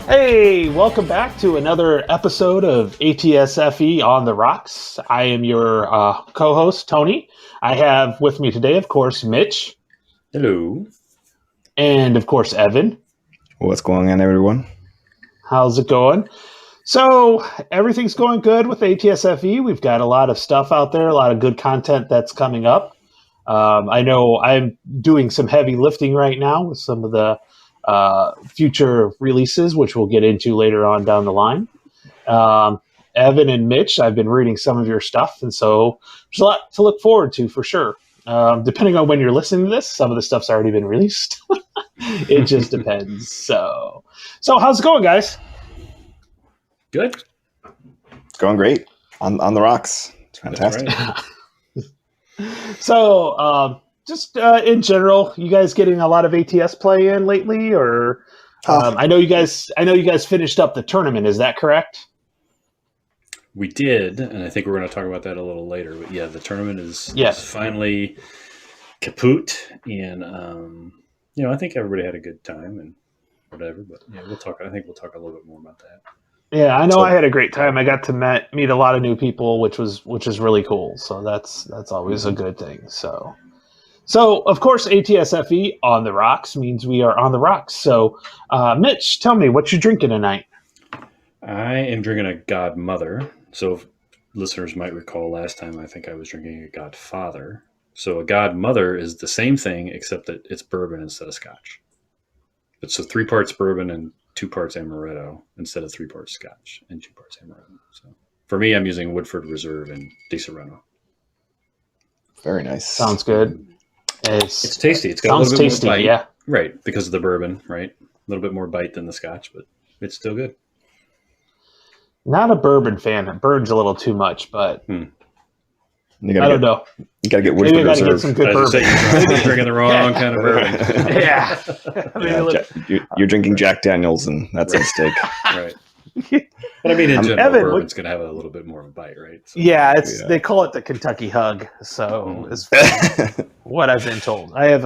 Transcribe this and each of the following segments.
Hey, welcome back to another episode of ATSFE on the Rocks. I am your co-host, Tony. I have with me today, of course, Mitch. Hello. And, of course, Evan. What's going on, everyone? How's it going? So, everything's going good with ATSFE. We've got a lot of stuff out there, a lot of good content that's coming up. I know I'm doing some heavy lifting right now with some of the future releases, which we'll get into later on down the line. Evan and Mitch, I've been reading some of your stuff, and so there's a lot to look forward to for sure. Depending on when you're listening to this, some of the stuff's already been released. It just depends. So how's it going, guys? Good. It's going great. On the rocks. It's fantastic. Right. So, just in general, you guys getting a lot of ATS play in lately, or I know you guys finished up the tournament. Is that correct? We did, and I think we're going to talk about that a little later. But yeah, the tournament is finally kaput, and I think everybody had a good time and whatever. But yeah, I think we'll talk a little bit more about that. Yeah, I know. I had a great time. I got to meet a lot of new people, which is really cool. So that's always a good thing. So of course, ATSFE on the rocks means we are on the rocks. So, Mitch, tell me what you're drinking tonight. I am drinking a Godmother. So if listeners might recall last time, I think I was drinking a Godfather. So a Godmother is the same thing, except that it's bourbon instead of Scotch. But so 3 parts bourbon and 2 parts amaretto instead of 3 parts Scotch and 2 parts amaretto. So for me, I'm using Woodford Reserve and Di Serrano. Very nice. Sounds good. It's tasty. It's got a little bit more bite. Yeah. Right, because of the bourbon, right? A little bit more bite than the Scotch, but it's still good. Not a bourbon fan. It burns a little too much, but I don't know. You got to get Woodford Reserve. Get some good bourbon. You're drinking the wrong kind of bourbon. Yeah. You're drinking Jack Daniels, and that's a mistake. Right. But I mean, in general, Evan, bourbon's going to have a little bit more of a bite, right? So, they call it the Kentucky hug. So is what I've been told. I have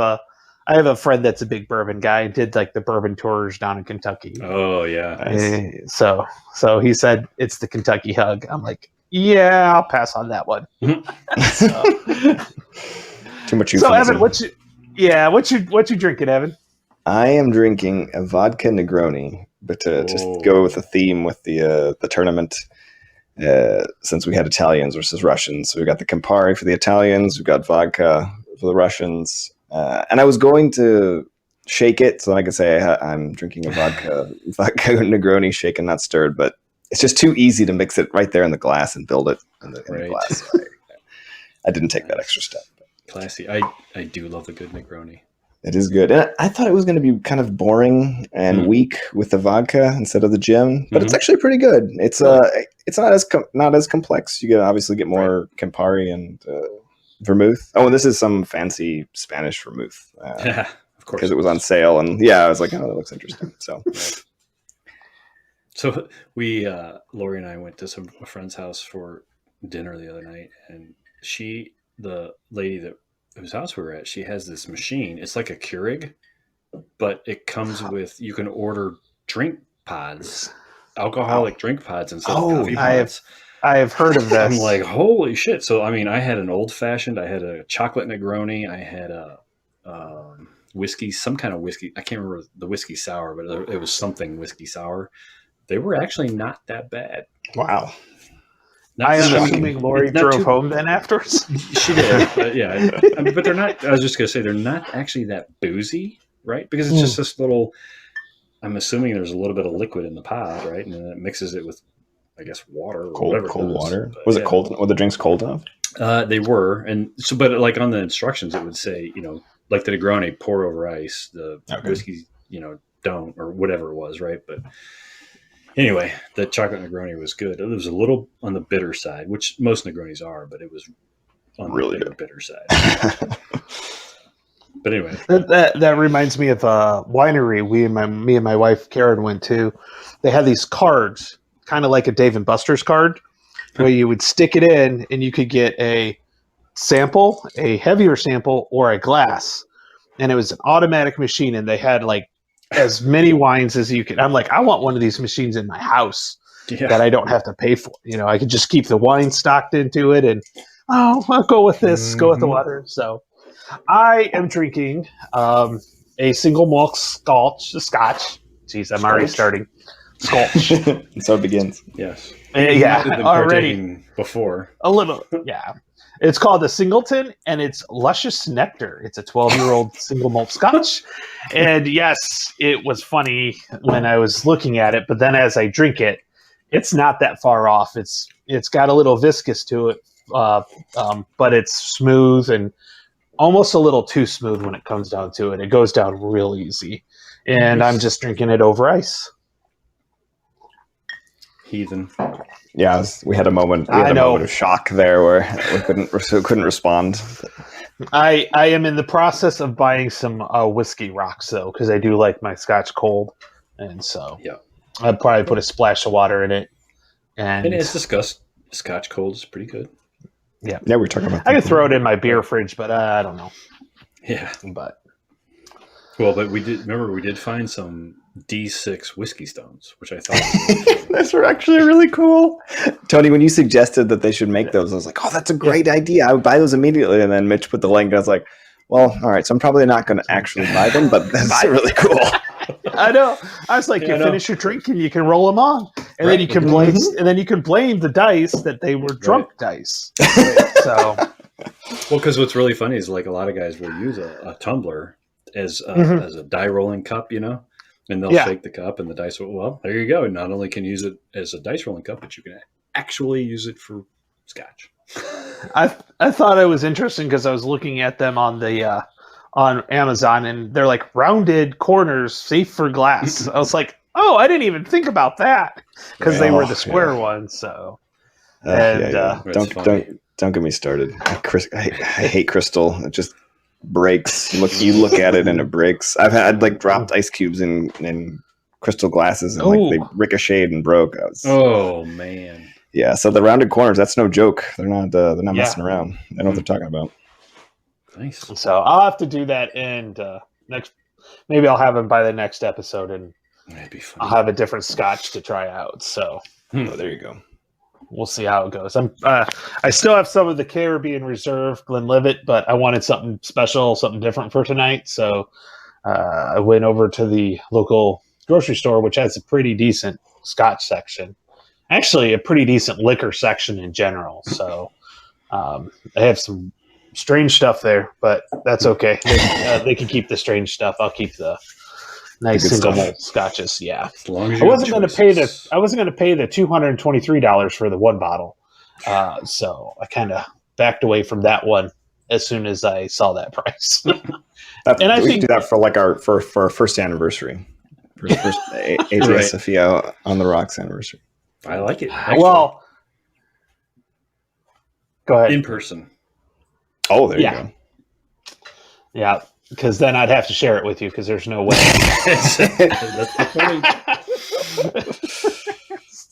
a friend that's a big bourbon guy. Did like the bourbon tours down in Kentucky. Oh yeah. Nice. So he said it's the Kentucky hug. I'm like, yeah, I'll pass on that one. Too much. So Evan, what you drinking, Evan? I am drinking a vodka Negroni, but to just go with the theme with the tournament. Since we had Italians versus Russians, so we got the Campari for the Italians, we got vodka for the Russians, and I was going to shake it so I could say I'm drinking a vodka Negroni, shaken not stirred, but it's just too easy to mix it right there in the glass and build it in the glass. So I didn't take that extra step. Classy. I do love the good Negroni. It is good. And I thought it was going to be kind of boring and weak with the vodka instead of the gin, but it's actually pretty good. It's it's not as complex. You obviously get more Campari and vermouth. Oh, and this is some fancy Spanish vermouth. Yeah, of course. Because it was on sale, and I was like, oh, that looks interesting. So. Right. So we, Lori and I went to a friend's house for dinner the other night, and the lady whose house we were at, she has this machine. It's like a Keurig, but it comes with, you can order drink pods, alcoholic drink pods instead of coffee pods. I have heard of this. I'm like, holy shit. So, I mean, I had an old fashioned, I had a chocolate Negroni, I had a whiskey, some kind of whiskey. I can't remember the whiskey sour, but it was something whiskey sour. They were actually not that bad. Wow. I am assuming Lori drove home then afterwards. She did. But they're not, I was just going to say, they're not actually that boozy, right? Because it's just this little, I'm assuming there's a little bit of liquid in the pod, right? And then it mixes it with, I guess, water or whatever. Cold water. Was it cold? Were the drinks cold enough? They were. And so, but like on the instructions, it would say, like the Negroni, pour over ice, the whiskey, don't, or whatever it was, right? But anyway, the chocolate Negroni was good. It was a little on the bitter side, which most Negronis are, but it was on the bitter side. But anyway, that reminds me of a winery me and my wife Karen went to. They had these cards, kind of like a Dave and Buster's card, where you would stick it in and you could get a sample, a heavier sample, or a glass. And it was an automatic machine, and they had like as many wines as you can. I'm like, I want one of these machines in my house that I don't have to pay for. I could just keep the wine stocked into it, and I'll go with this, go with the water. So I am drinking a single malt Scotch. Jeez, I'm already starting. Scotch. And so it begins. Yes. Already. Before. A little, yeah. It's called the Singleton, and it's Luscious Nectar. It's a 12-year-old single malt Scotch. And yes, it was funny when I was looking at it, but then as I drink it, it's not that far off. It's got a little viscous to it, but it's smooth and almost a little too smooth when it comes down to it. It goes down real easy. And I'm just drinking it over ice. Heathen. Yeah, we had a moment. We had a moment of shock there where we couldn't respond. I am in the process of buying some whiskey rocks though, because I do like my Scotch cold, and so I'd probably put a splash of water in it. And it's discussed. Scotch cold is pretty good. Yeah, we're talking about. I could throw it in my beer fridge, but I don't know. Yeah, but we did find some D6 whiskey stones, which I thought was really those were actually really cool. Tony, when you suggested that they should make those, I was like, oh, that's a great idea. I would buy those immediately. And then Mitch put the link, and I was like, well, all right, so I'm probably not going to actually buy them, but that's really cool. I know. I was like, finish your drink and you can roll them on, and then you can blame, the dice that they were drunk dice. So, because what's really funny is like a lot of guys will use a tumbler as a die rolling cup, and they'll shake the cup and the dice. Well, there you go. Not only can you use it as a dice rolling cup, but you can actually use it for Scotch. I thought it was interesting because I was looking at them on the on Amazon, and they're like rounded corners, safe for glass. I was like, oh, I didn't even think about that because they were the square ones. So, don't get me started. I hate crystal. It just breaks. You look at it and it breaks. I've had like dropped ice cubes in crystal glasses and like they ricocheted and broke. Oh man. Yeah, so the rounded corners, that's no joke. They're not messing around. They know what they're talking about. Nice. So I'll have to do that, and maybe I'll have them by the next episode, and that'd be fun. I'll have a different Scotch to try out. So there you go. We'll see how it goes. I still have some of the Caribbean Reserve Glenlivet, but I wanted something special, something different for tonight. So I went over to the local grocery store, which has a pretty decent Scotch section. Actually, a pretty decent liquor section in general. So I have some strange stuff there, but that's okay. They can keep the strange stuff. I'll keep the nice single malt scotches. Yeah, as long as I wasn't going to pay the $223 for the one bottle. So I kind of backed away from that one as soon as I saw that price. And I think do that for our first anniversary, first ATSFE on the Rocks anniversary. I like it. Actually. Well, go ahead. In person. Oh, there you go. Yeah, because then I'd have to share it with you because there's no way. That's the point.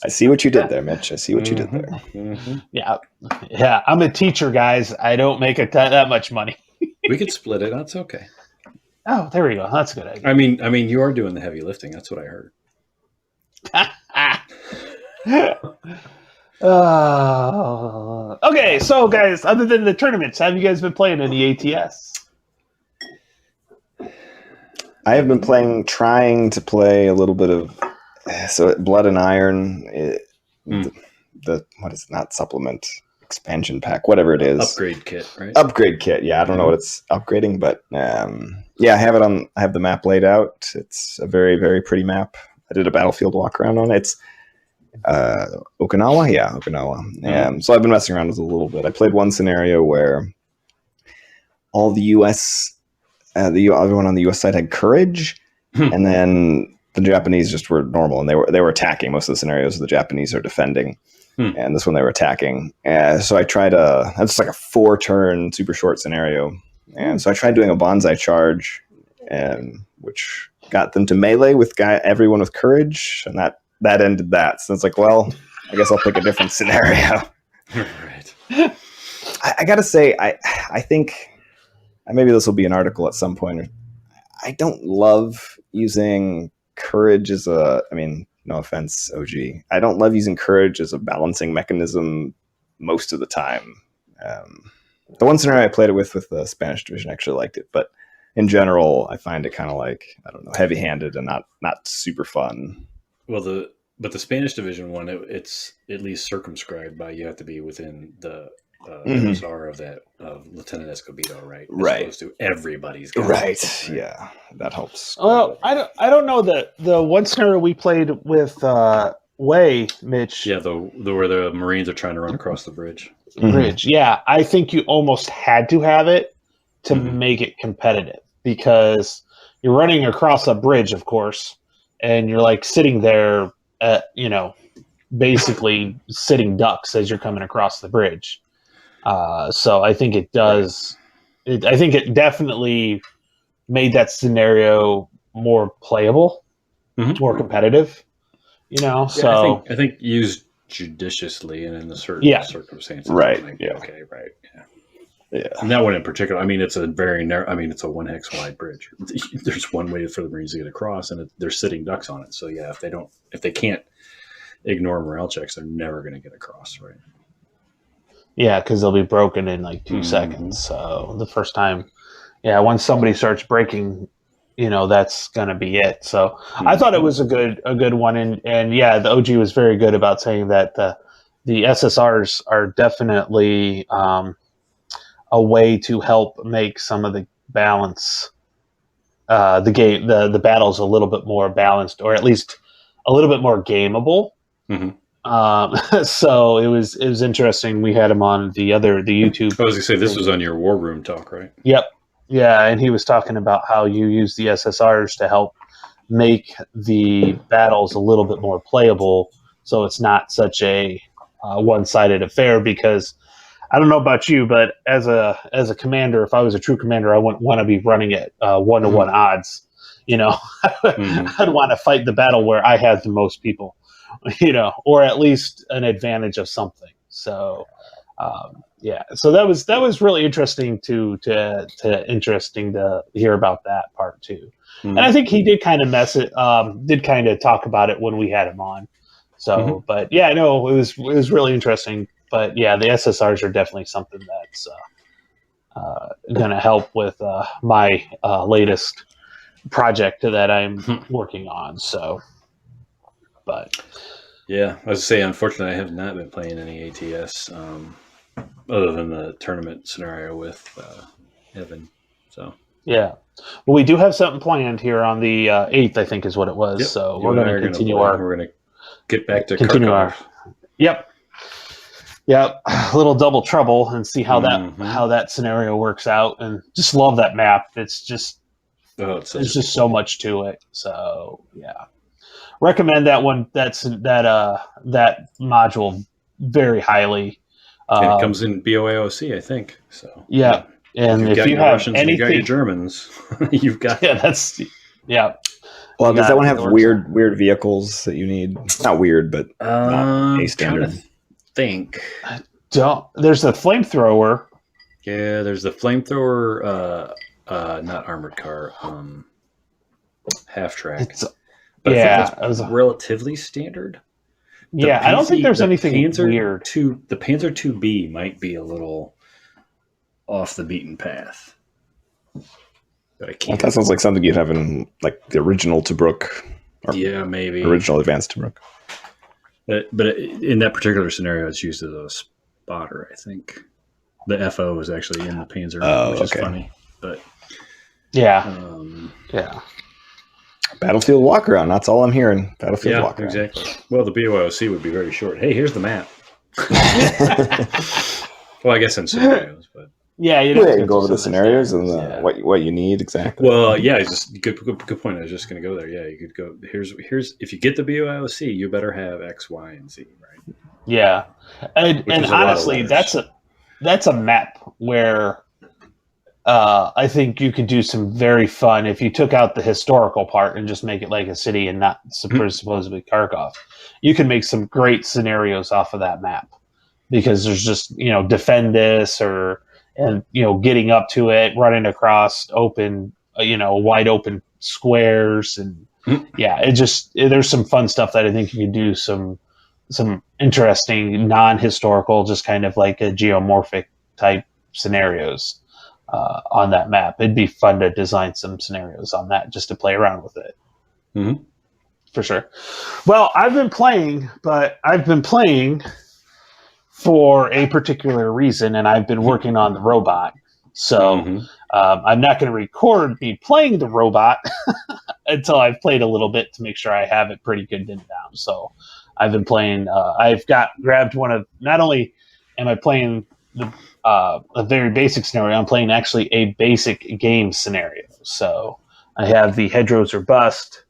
I see what you did there, Mitch. I see what you did there. Mm-hmm. Yeah. I'm a teacher, guys. I don't make that much money. We could split it. That's okay. Oh, there we go. That's a good idea. I mean, you are doing the heavy lifting. That's what I heard. Okay, so guys, other than the tournaments, have you guys been playing any ATS? I have been trying to play a little bit of Blood and Iron. The what is it, not supplement, expansion pack, whatever it is. Upgrade kit, right? Upgrade kit. Yeah, I don't know what it's upgrading, but I have it on. I have the map laid out. It's a very, very pretty map. I did a battlefield walk around on it. It's Okinawa. Yeah, Okinawa. So I've been messing around with it a little bit. I played one scenario where all the everyone on the US side had courage, and then the Japanese just were normal, and they were attacking. Most of the scenarios the Japanese are defending, and this one they were attacking. So I tried that's like a 4-turn super short scenario, and so I tried doing a bonsai charge, which got them to melee with everyone with courage, and that ended that. So it's like, well, I guess I'll pick a different scenario. Right. I gotta say, I think maybe this will be an article at some point. I don't love using courage as no offense, OG. I don't love using courage as a balancing mechanism most of the time. The one scenario I played it with the Spanish division, I actually liked it, but in general, I find it kind of like, I don't know, heavy-handed and not super fun. Well, the Spanish division one, it's at least circumscribed by you have to be within the MSR of Lieutenant Escobedo, right? As opposed to everybody's got right. Yeah, that helps. Well, I don't know that the one scenario we played with Way, Mitch. Yeah, where the Marines are trying to run across the bridge. Yeah, I think you almost had to have it to make it competitive, because you're running across a bridge, of course, and you're like sitting there at, basically sitting ducks as you're coming across the bridge. So I think it does. I think it definitely made that scenario more playable, more competitive. So I think used judiciously and in the certain circumstances, right? Okay, right. Yeah. And that one in particular, it's a very narrow. It's a 1 hex wide bridge. There's one way for the Marines to get across, and they're sitting ducks on it. So yeah, if they can't ignore morale checks, they're never going to get across, right? Yeah, because they'll be broken in like 2 seconds. So the first time, once somebody starts breaking, that's going to be it. So I thought it was a good one, and the OG was very good about saying that the SSRs are definitely a way to help make some of the balance, the game, the battles a little bit more balanced, or at least a little bit more gameable. So it was interesting. We had him on the YouTube. I was going to say, this was on your War Room talk, right? Yep. Yeah, and he was talking about how you use the SSRs to help make the battles a little bit more playable, so it's not such a one-sided affair. Because I don't know about you, but as a commander, if I was a true commander, I wouldn't want to be running at 1-to-1 odds. I'd want to fight the battle where I have the most people, or at least an advantage of something. So, so that was really interesting to hear about that part too. And I think he did kind of talk about it when we had him on. So, but it was really interesting. But the SSRs are definitely something that's going to help with my latest project that I'm working on. So, but yeah, I was say, unfortunately, I have not been playing any ATS other than the tournament scenario with Evan. So well, we do have something planned here on the 8th, I think is what it was. Yep. So we're going to continue we're going to get back to Kharkov. Yep, a little double trouble, and see how that scenario works out. And just love that map. It's just there's just so much to it. So recommend that one. That module very highly. And it comes in BOAOC, I think. So and if you have Russians, anything, you got your Germans, you've got Well, does that one have weird vehicles that you need? Not weird, but not a standard. Think. There's a flamethrower. Yeah, there's the flamethrower. Not armored car. Half track. But I think that's relatively standard. I don't think there's anything weird. The Panzer 2B might be a little off the beaten path. But I can't. That sounds like something you'd have in like the original Tobruk. Maybe original advanced Tobruk. But in that particular scenario, it's used as a spotter. I think the FO is actually in the Panzer, which is funny. But Battlefield walk around. That's all I'm hearing. Battlefield walk around. Exactly. Well, the BOIOC would be very short. Hey, here's the map. Well, I guess in scenarios, but you can go over the scenarios and what you need exactly. Well, just good point. I was just going to go there. Yeah, you could go. Here's if you get the BOIOC, you better have X, Y, and Z, right? Yeah, and honestly, that's a map where I think you could do some very fun if you took out the historical part and just make it like a city and not supposedly Kharkov. You can make some great scenarios off of that map, because there's just defend this and getting up to it, running across open, wide open squares, and there's some fun stuff that I think you can do some interesting non-historical, just kind of like a geomorphic type scenarios on that map. It'd be fun to design some scenarios on that just to play around with it. Mm-hmm. For sure. Well, I've been playing for a particular reason, and I've been working on the robot. So I'm not going to record me playing the robot until I've played a little bit to make sure I have it pretty good pinned down. So I've been playing. I've grabbed one of. Not only am I playing a very basic scenario, I'm playing actually a basic game scenario. So I have the hedgerows or bust.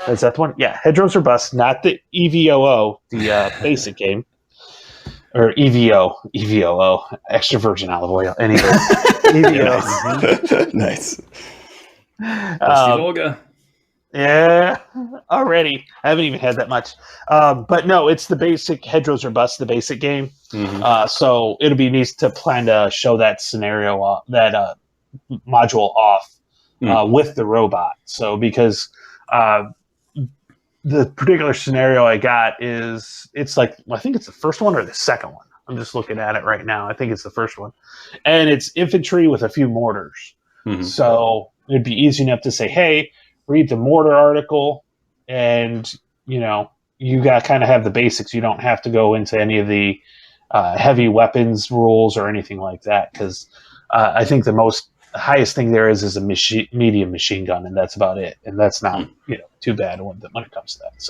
Is that the one? Yeah, hedgerows or bust, not the EVOO, the basic game. Or EVOO, extra virgin olive oil. Anyway, EVO. Nice. Volga. Yeah, already. I haven't even had that much. But no, it's the basic hedgerows or bust, the basic game. So it'll be neat to plan to show that scenario, that module off with the robot. So because the particular scenario I got it's like, I think it's the first one or the second one. I'm just looking at it right now. I think it's the first one. And it's infantry with a few mortars. So it'd be easy enough to say, hey, read the mortar article, and, you got to kind of have the basics. You don't have to go into any of the heavy weapons rules or anything like that, because I think the highest thing there is a medium machine gun, and that's about it. And that's not too bad when it comes to that.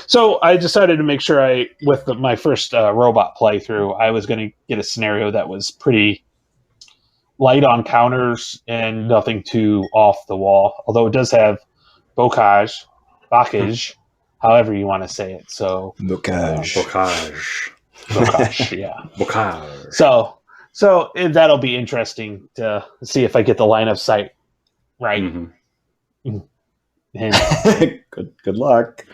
So I decided to make sure with my first robot playthrough, I was going to get a scenario that was pretty light on counters and nothing too off the wall, although it does have bocage, however you want to say it. So bocage, yeah, bocage. So that'll be interesting to see if I get the line of sight right. Good luck.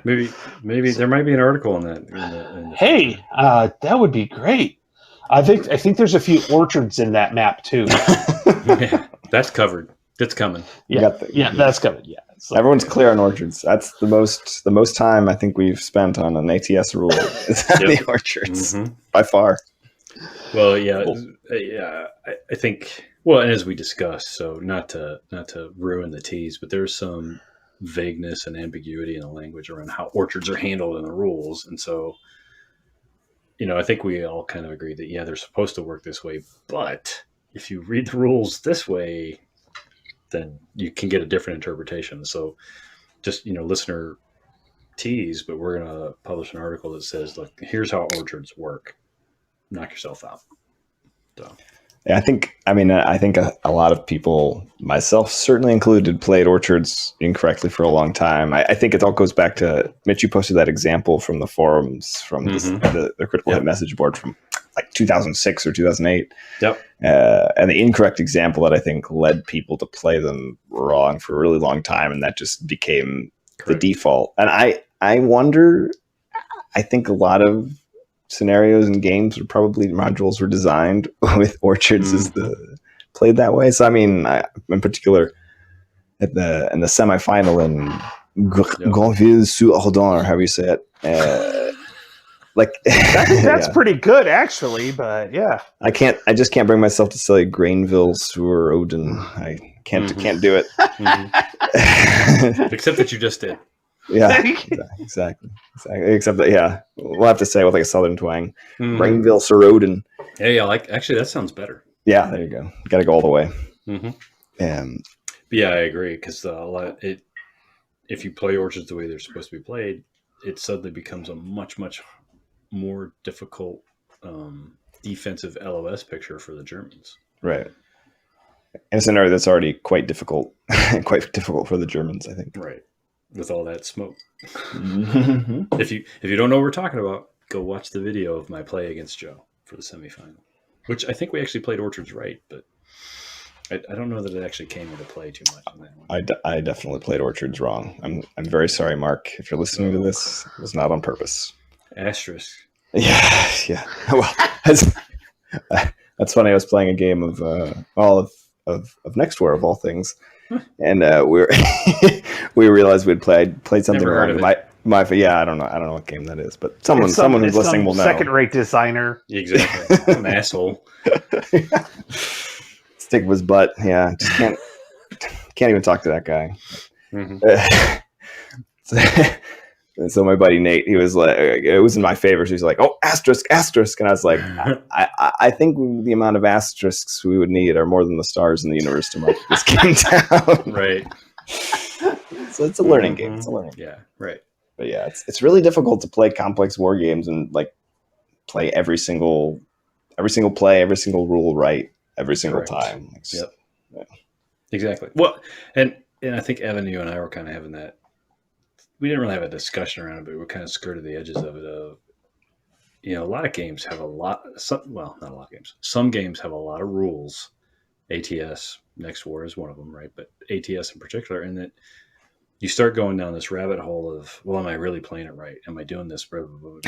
Maybe there might be an article on that. Hey, that would be great. I think there's a few orchards in that map too. Yeah, that's covered. It's coming. Yeah, that's coming. Yeah, everyone's clear on orchards. That's the most time I think we've spent on an ATS rule is on the orchards by far. Well, I think. Well, and as we discussed, so not to ruin the tease, but there's some vagueness and ambiguity in the language around how orchards are handled in the rules, and so. I think we all kind of agree that, they're supposed to work this way, but if you read the rules this way, then you can get a different interpretation. So just, listener tease, but we're going to publish an article that says, look, here's how orchards work. Knock yourself out. So. Yeah, I think a lot of people, myself certainly included, played orchards incorrectly for a long time. I think it all goes back to Mitch. You posted that example from the forums from the Critical Hit message board from like 2006 or 2008. Yep. And the incorrect example that I think led people to play them wrong for a really long time, and that just became the default. And I wonder. I think a lot of scenarios and games modules were designed with orchards as played that way. So I mean, in particular, in the semifinal in Granville-sur-Ardent, or however you say it, that's pretty good actually. But yeah, I just can't bring myself to say Granville-sur-Ardent. I can't do it. Except that you just did. Yeah, exactly. Except that, we'll have to say with like a southern twang, Granville-sur-Ardent. Yeah, actually, that sounds better. Yeah, there you go. Got to go all the way. Yeah, I agree, because if you play orchards the way they're supposed to be played, it suddenly becomes a much, much more difficult defensive LOS picture for the Germans. Right. And a scenario that's already quite difficult for the Germans, I think. Right. With all that smoke. If you don't know what we're talking about, go watch the video of my play against Joe for the semifinal, which I think we actually played orchards right, but I don't know that it actually came into play too much on that one. I definitely played orchards wrong. I'm very sorry, Mark, if you're listening to this. It was not on purpose. Asterisk. Yeah. Well, that's funny. I was playing a game of Next War of all things, and we realized we'd played something Never heard wrong. of it. My I don't know what game that is, but someone who's listening will know. Second-rate designer. Exactly. I'm an asshole. Stick with his butt. Yeah, just can't even talk to that guy. Mm-hmm. So my buddy Nate, he was like, it was in my favor. So he's like, "Oh, asterisk," and I was like, I think the amount of asterisks we would need are more than the stars in the universe to mark this game down. Right. So it's a learning game. It's a learning game. Yeah. Right. But yeah, it's really difficult to play complex war games and like play every single play, every single rule right every single time. Yep. Yeah. Exactly. Well, and I think Evan, you and I were kind of having that. We didn't really have a discussion around it, but we were kind of skirted the edges of it. A lot of games have not a lot of games. Some games have a lot of rules. ATS Next War is one of them, right? But ATS in particular, in that you start going down this rabbit hole of, well, am I really playing it right? Am I doing this? Oh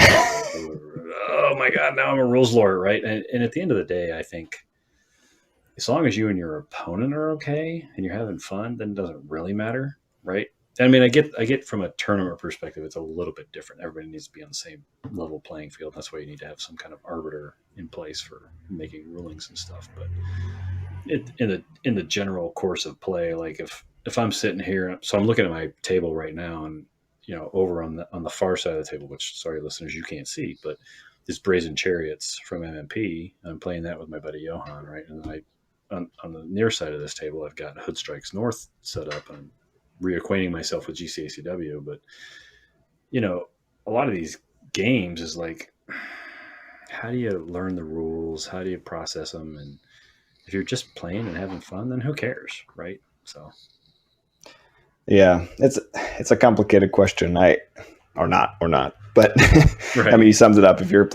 my God, now I'm a rules lawyer, right? And at the end of the day, I think as long as you and your opponent are okay and you're having fun, then it doesn't really matter, right? I mean, I get from a tournament perspective, it's a little bit different. Everybody needs to be on the same level playing field. That's why you need to have some kind of arbiter in place for making rulings and stuff. But in the general course of play, like if I'm sitting here, so I'm looking at my table right now, and over on the far side of the table, which, sorry listeners, you can't see, but this Brazen Chariots from MMP. I'm playing that with my buddy Johan, right? And then on the near side of this table, I've got Hood Strikes North set up, and reacquainting myself with GCACW. But a lot of these games is like, how do you learn the rules? How do you process them? And if you're just playing and having fun, then who cares, right? So yeah, it's a complicated question. Or not, but right. I mean, you summed it up. If you're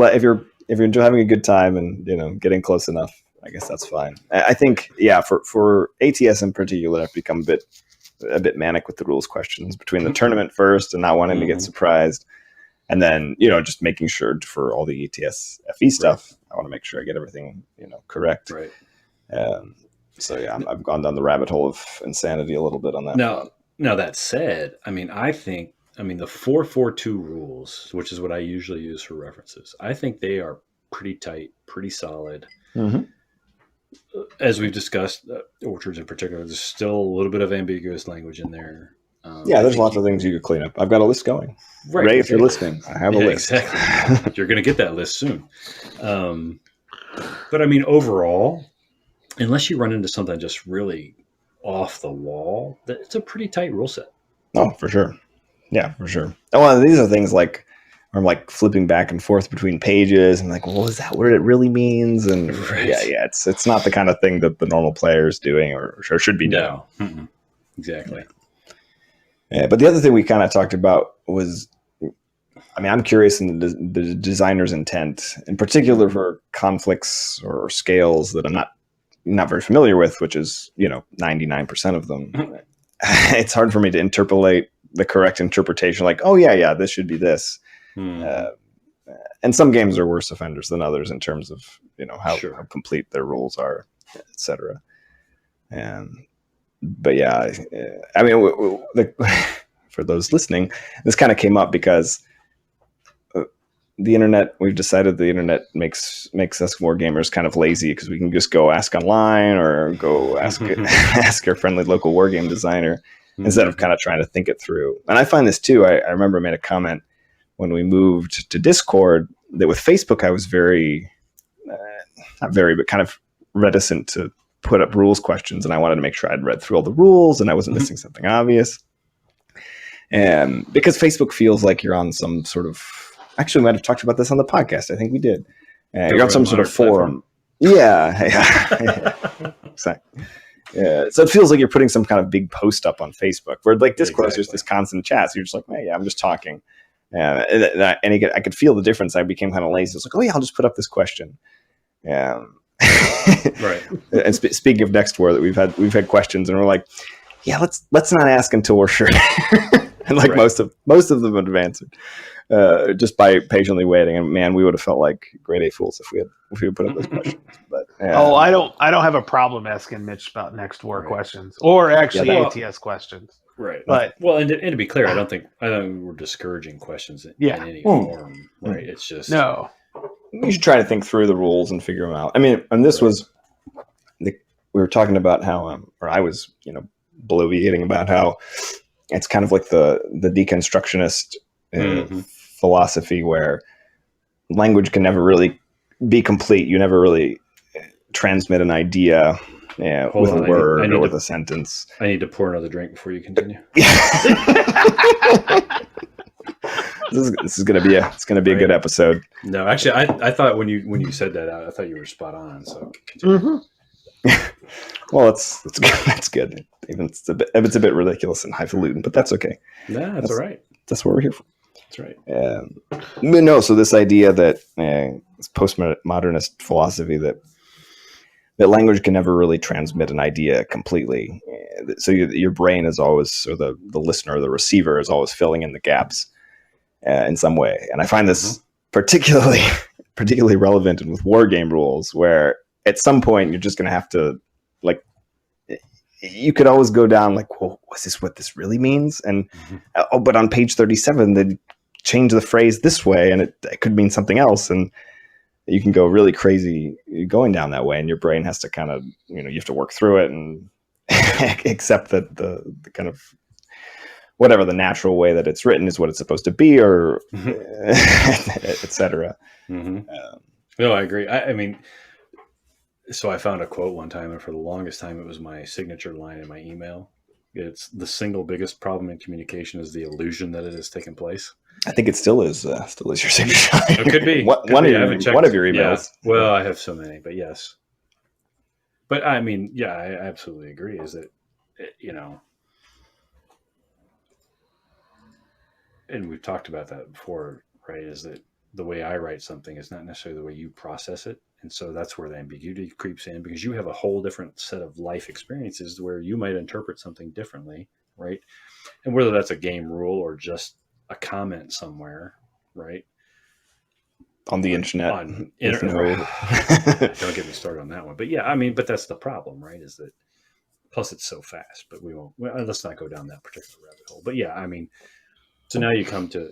having a good time and getting close enough, I guess that's fine. I think, yeah, for ATS in particular, I've become a bit manic with the rules questions between the tournament first and not wanting to get surprised, and then just making sure for all the ATSFE stuff, I want to make sure I get everything correct. Right. So yeah, I've gone down the rabbit hole of insanity a little bit on that. Now that said, I mean, the 442 rules, which is what I usually use for references, I think they are pretty tight, pretty solid. Mm-hmm. As we've discussed, orchards in particular, there's still a little bit of ambiguous language in there. There's lots of things you could clean up. I've got a list going. Right, Ray, if you're listening, I have a list. Exactly. You're going to get that list soon. But I mean, overall, unless you run into something just really off the wall, it's a pretty tight rule set. Oh, for sure. Yeah, for sure. Oh, these are things like I'm like flipping back and forth between pages and like, well, is that what it really means? And yeah, it's not the kind of thing that the normal player is doing or should be doing. No. Mm-mm. Exactly. Yeah, but the other thing we kind of talked about was, I mean, I'm curious in the designer's intent, in particular for conflicts or scales that I'm not very familiar with, which is 99% of them. It's hard for me to interpolate the correct interpretation, like, oh yeah, this should be this. And some games are worse offenders than others in terms of how complete their rules are, etc. But yeah, I mean, for those listening, this kind of came up because the internet. We've decided the internet makes us war gamers kind of lazy because we can just go ask online or go ask our friendly local war game designer instead of kind of trying to think it through. And I find this too. I remember I made a comment when we moved to Discord that with Facebook I was not very, but kind of reticent to put up rules questions, and I wanted to make sure I'd read through all the rules and I wasn't missing something obvious. And because Facebook feels like you're on some sort of, actually we might have talked about this on the podcast. I think we did. You're on some sort of forum. Yeah. Exactly. Yeah. So it feels like you're putting some kind of big post up on Facebook where like Discord is just this constant chat. So you're just like, hey, yeah, I'm just talking. And I could feel the difference. I became kind of lazy. I was like, oh yeah, I'll just put up this question. Yeah. Right. And speaking of Next War, that we've had questions, and we're like, yeah, let's not ask until we're sure. And like most of them have answered just by patiently waiting. And man, we would have felt like grade A fools if we had put up those questions. But I don't have a problem asking Mitch about next war questions, or actually ATS questions. Right. But and to be clear, I don't think we're discouraging questions in any form. Right. It's just no. You should try to think through the rules and figure them out. I mean, and this was we were talking about how, or I was, bloviating about how it's kind of like the deconstructionist philosophy where language can never really be complete. You never really transmit an idea with a word or with a sentence. I need to pour another drink before you continue. This is gonna be a a good episode. No, actually, I thought when you said that, I thought you were spot on. So continue. Well, that's good. Even if it's a bit ridiculous and highfalutin, but that's okay. Yeah, that's all right. That's what we're here for. That's right. But no, so this idea that this postmodernist philosophy that language can never really transmit an idea completely. So your brain is always, or the listener, or the receiver is always filling in the gaps in some way. And I find this particularly relevant with war game rules, where at some point you're just going to have to, like, you could always go down like, well, was this what this really means? And but on page 37 they change the phrase this way, and it could mean something else, and you can go really crazy going down that way, and your brain has to kind of, you have to work through it and accept that the kind of whatever the natural way that it's written is what it's supposed to be, or etc. No, I agree. I mean, so I found a quote one time, and for the longest time it was my signature line in my email. It's the single biggest problem in communication is the illusion that it has taken place. I think it still is your signature line. It could be. One of your emails. Yeah. Well, I have so many, but yes. But I mean, yeah, I absolutely agree. Is that, and we've talked about that before, right? Is that the way I write something is not necessarily the way you process it. And so that's where the ambiguity creeps in, because you have a whole different set of life experiences where you might interpret something differently, right? And whether that's a game rule or just a comment somewhere, right? On the internet. Don't get me started on that one. But yeah, I mean, but that's the problem, right? Is that, plus it's so fast, but we won't, let's not go down that particular rabbit hole. But yeah, I mean, so now you come to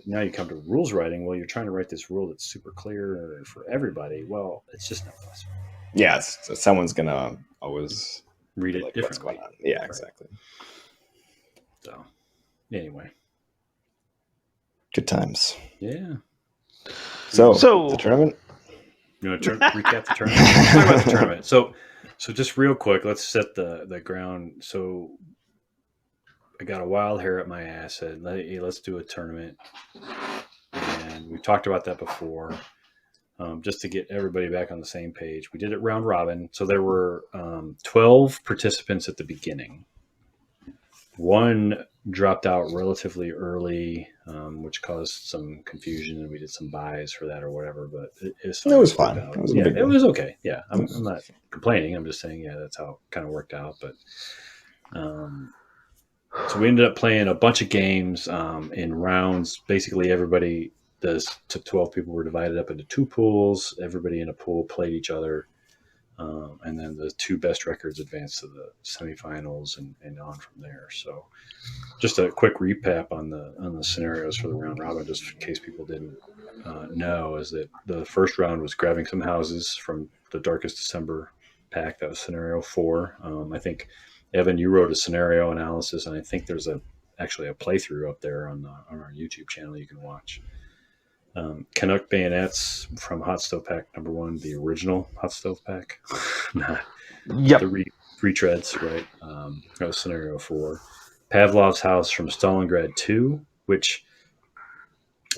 rules writing. Well, you're trying to write this rule that's super clear for everybody. Well, it's just not possible. Yeah, so someone's gonna always read it differently. What's going on. Yeah, right. Exactly. So, anyway, good times. Yeah. So the tournament. You want to recap the tournament? Let's talk about the tournament. So just real quick, let's set the ground. So I got a wild hair at my ass. Said, hey, let's do a tournament, and we talked about that before. Just to get everybody back on the same page, we did it round robin. So there were 12 participants at the beginning. One dropped out relatively early, which caused some confusion, and we did some buys for that or whatever. But it was fine. It was okay. Yeah, I'm not complaining. I'm just saying, that's how it kind of worked out. But so we ended up playing a bunch of games in rounds. Basically, everybody took 12 people, were divided up into two pools. Everybody in a pool played each other. And then the two best records advanced to the semifinals and on from there. So just a quick recap on the scenarios for the round robin, just in case people didn't know, is that the first round was grabbing some houses from the Darkest December pack. That was scenario 4. I think, Evan, you wrote a scenario analysis, and I think there's actually a playthrough up there on our YouTube channel you can watch. Canuck Bayonets from Hot Stove Pack number 1, the original Hot Stove Pack, not the retreads, right? That was scenario 4. Pavlov's House from Stalingrad 2, which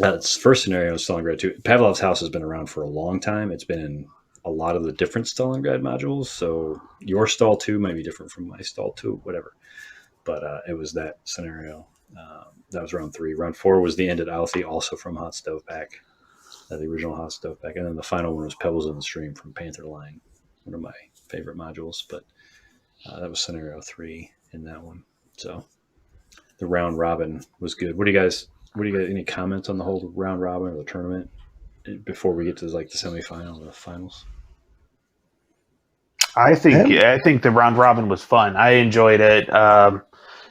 that's first scenario of Stalingrad 2. Pavlov's House has been around for a long time. It's been in a lot of the different Stalingrad modules, so your stall 2 might be different from my stall 2, whatever. But it was that scenario. That was round 3. Round 4 was the End at Alfie, also from Hot Stove Pack, the original Hot Stove Pack. And then the final one was Pebbles in the Stream from Panther Line, one of my favorite modules. But that was scenario 3 in that one. So the round robin was good. What do you guys? Any comments on the whole round robin or the tournament before we get to like the semifinal or the finals? I think the round robin was fun. I enjoyed it.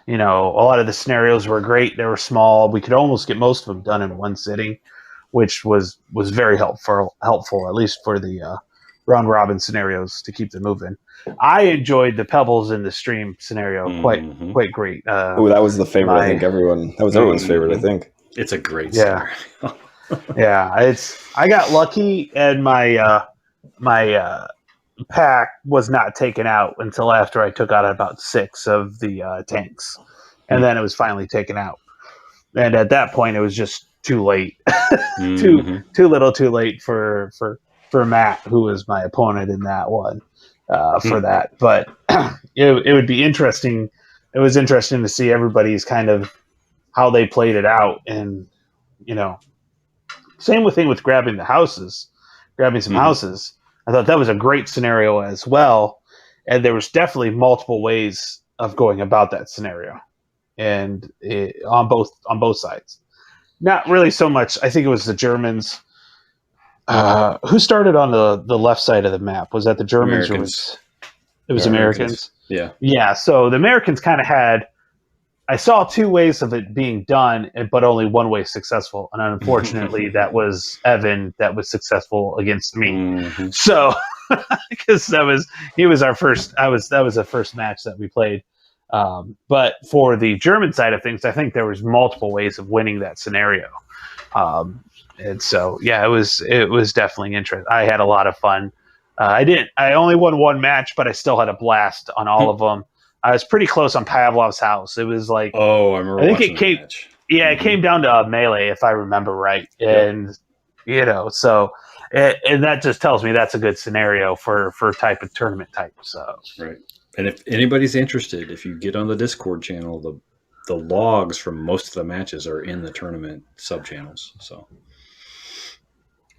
You know, a lot of the scenarios were great. They were small. We could almost get most of them done in one sitting, which was very helpful. At least for the round robin scenarios to keep them moving. I enjoyed the pebbles in the stream scenario quite great. Oh, that was the favorite. I think that was everyone's favorite. I think it's a great yeah. scenario. Yeah, I got lucky, and my pack was not taken out until after I took out about 6 of the tanks, and then it was finally taken out. And at that point, it was just too late, too little, too late for Matt, who was my opponent in that one, for that. But it would be interesting. It was interesting to see everybody's kind of how they played it out, and you know, same thing with grabbing some houses. I thought that was a great scenario as well, and there was definitely multiple ways of going about that scenario, and on both sides. Not really so much. I think it was the Germans. Who started on the left side of the map? Was that the Germans Americans. It was Americans? Yeah. Yeah. So the Americans kind of had. I saw 2 ways of it being done, but only one way successful. And unfortunately, that was Evan that was successful against me. So, because that was the first match that we played. But for the German side of things, I think there was multiple ways of winning that scenario. And so, yeah, it was definitely interesting. I had a lot of fun. I only won 1 match, but I still had a blast on all of them. I was pretty close on Pavlov's house. It was like, I remember. I think it came. Match. Yeah, it came down to a melee, if I remember right, and you know, so and that just tells me that's a good scenario for type of tournament type. So right, and if anybody's interested, if you get on the Discord channel, the logs from most of the matches are in the tournament sub channels. So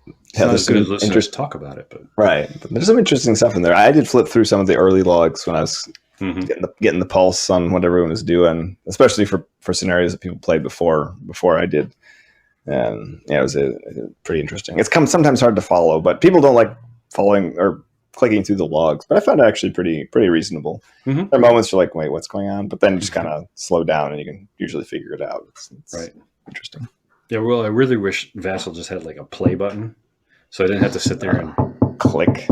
it's not as good as listeners talk about it, but right. But there's some interesting stuff in there. I did flip through some of the early logs when I was getting the pulse on what everyone was doing, especially for scenarios that people played before I did. And yeah, it was pretty interesting. It's sometimes hard to follow, but people don't like following or clicking through the logs. But I found it actually pretty reasonable. There are moments you're like, wait, what's going on? But then you just kind of slow down and you can usually figure it out. It's right. Interesting. Yeah, well, I really wish Vassal just had like a play button, so I didn't have to sit there and click.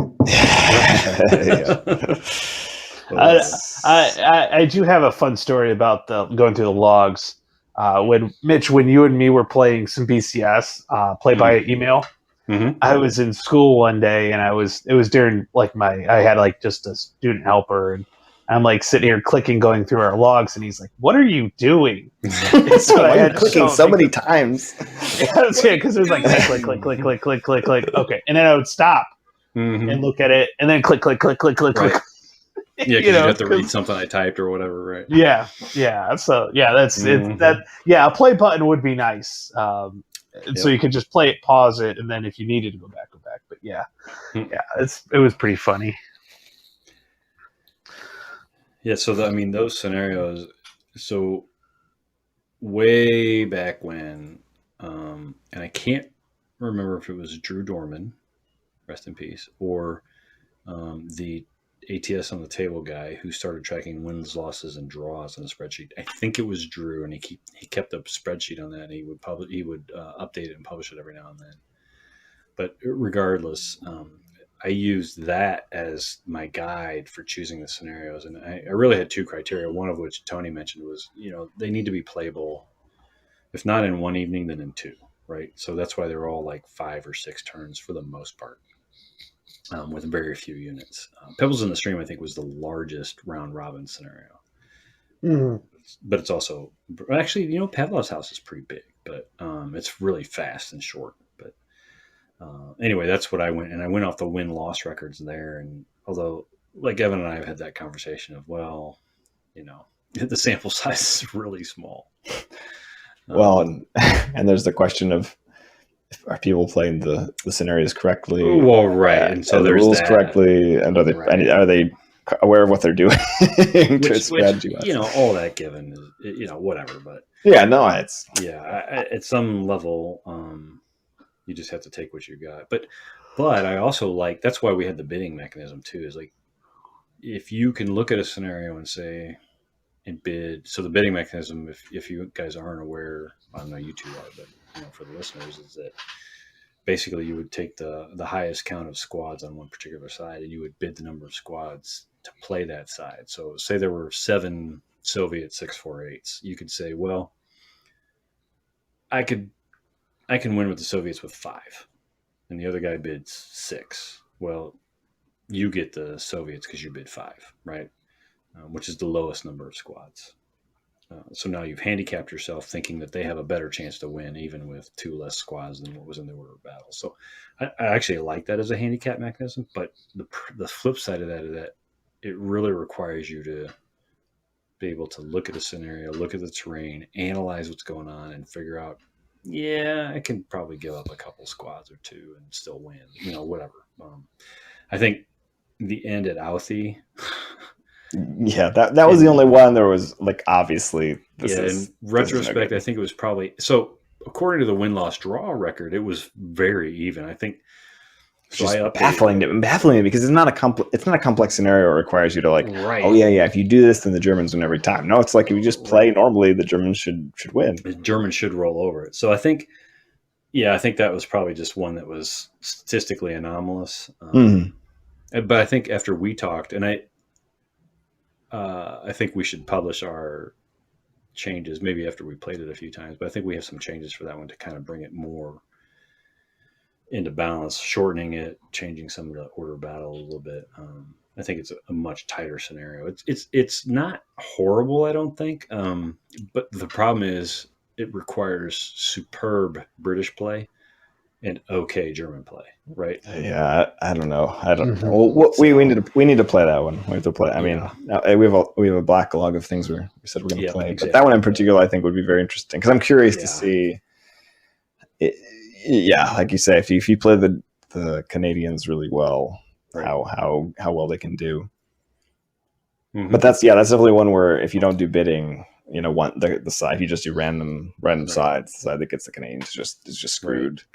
I do have a fun story about going through the logs. When you and me were playing some BCS, play by email, I was in school one day, and it was during like I had like just a student helper, and I'm like sitting here going through our logs, and he's like, "What are you doing?" So I had clicking so many times. Yeah, because it was like click. Okay, and then I would stop and look at it, and then click. Yeah, because you have to read something I typed or whatever, right? Yeah. So yeah, that's it. A play button would be nice. So you could just play it, pause it, and then if you needed to go back. But yeah, it was pretty funny. Yeah. So those scenarios. So way back when, and I can't remember if it was Drew Dorman, rest in peace, or the ATS on the table guy who started tracking wins, losses, and draws on a spreadsheet. I think it was Drew, and he kept a spreadsheet on that, and he would update it and publish it every now and then. But regardless, I used that as my guide for choosing the scenarios, and I really had 2 criteria. One of which Tony mentioned was, they need to be playable, if not in one evening, then in 2. Right, so that's why they're all like 5 or 6 turns for the most part. With very few units. Pebbles in the Stream, I think, was the largest round robin scenario. But it's also actually, Pavlov's house is pretty big, but it's really fast and short. But anyway, that's what I went, and I went off the win-loss records there. And although, like Evan and I have had that conversation of, well, the sample size is really small. Well, and there's the question of, are people playing the scenarios correctly? Well, right, and so there's the rules correctly, and are they aware of what they're doing? Which, all that given is, whatever. But it's at some level, you just have to take what you got. But I also that's why we had the bidding mechanism too. Is like, if you can look at a scenario and say, and bid. So the bidding mechanism, if you guys aren't aware, I don't know you two are, but for the listeners, is that basically you would take the highest count of squads on one particular side, and you would bid the number of squads to play that side. So say there were 7 Soviet 648s, you could say, well, I can win with the Soviets with 5, and the other guy bids 6. Well, you get the Soviets because you bid 5, right? Which is the lowest number of squads. So now you've handicapped yourself thinking that they have a better chance to win, even with 2 less squads than what was in the order of battle. So I actually like that as a handicap mechanism, but the flip side of that is that it really requires you to be able to look at a scenario, look at the terrain, analyze what's going on, and figure out, I can probably give up a couple squads or 2 and still win, whatever. I think the end at Outhie... Yeah, that was the only one. There was obviously. In retrospect, I think it was probably so. According to the win-loss draw record, it was very even. I think. So baffling because it's not a complex scenario. It requires you to right. Oh yeah. If you do this, then the Germans win every time. No, it's if you just play normally, the Germans should win. The Germans should roll over it. So I think that was probably just one that was statistically anomalous. But I think after we talked, and I think we should publish our changes maybe after we played it a few times, but I think we have some changes for that one to kind of bring it more into balance, shortening it, changing some of the order of battle a little bit. I think it's a much tighter scenario. It's not horrible, I don't think, but the problem is it requires superb British play and okay German play, right? Yeah, I don't know. Well, we need to play that one. We have to play. I mean, we have a backlog of things we said we're going to play, exactly. But that one in particular, I think, would be very interesting because I'm curious to see. Like you say, if you play the Canadians really well, right. how well they can do. Mm-hmm. But that's definitely one where if you don't do bidding, the side, if you just do random right. sides, the side that gets the Canadians is just screwed. Right.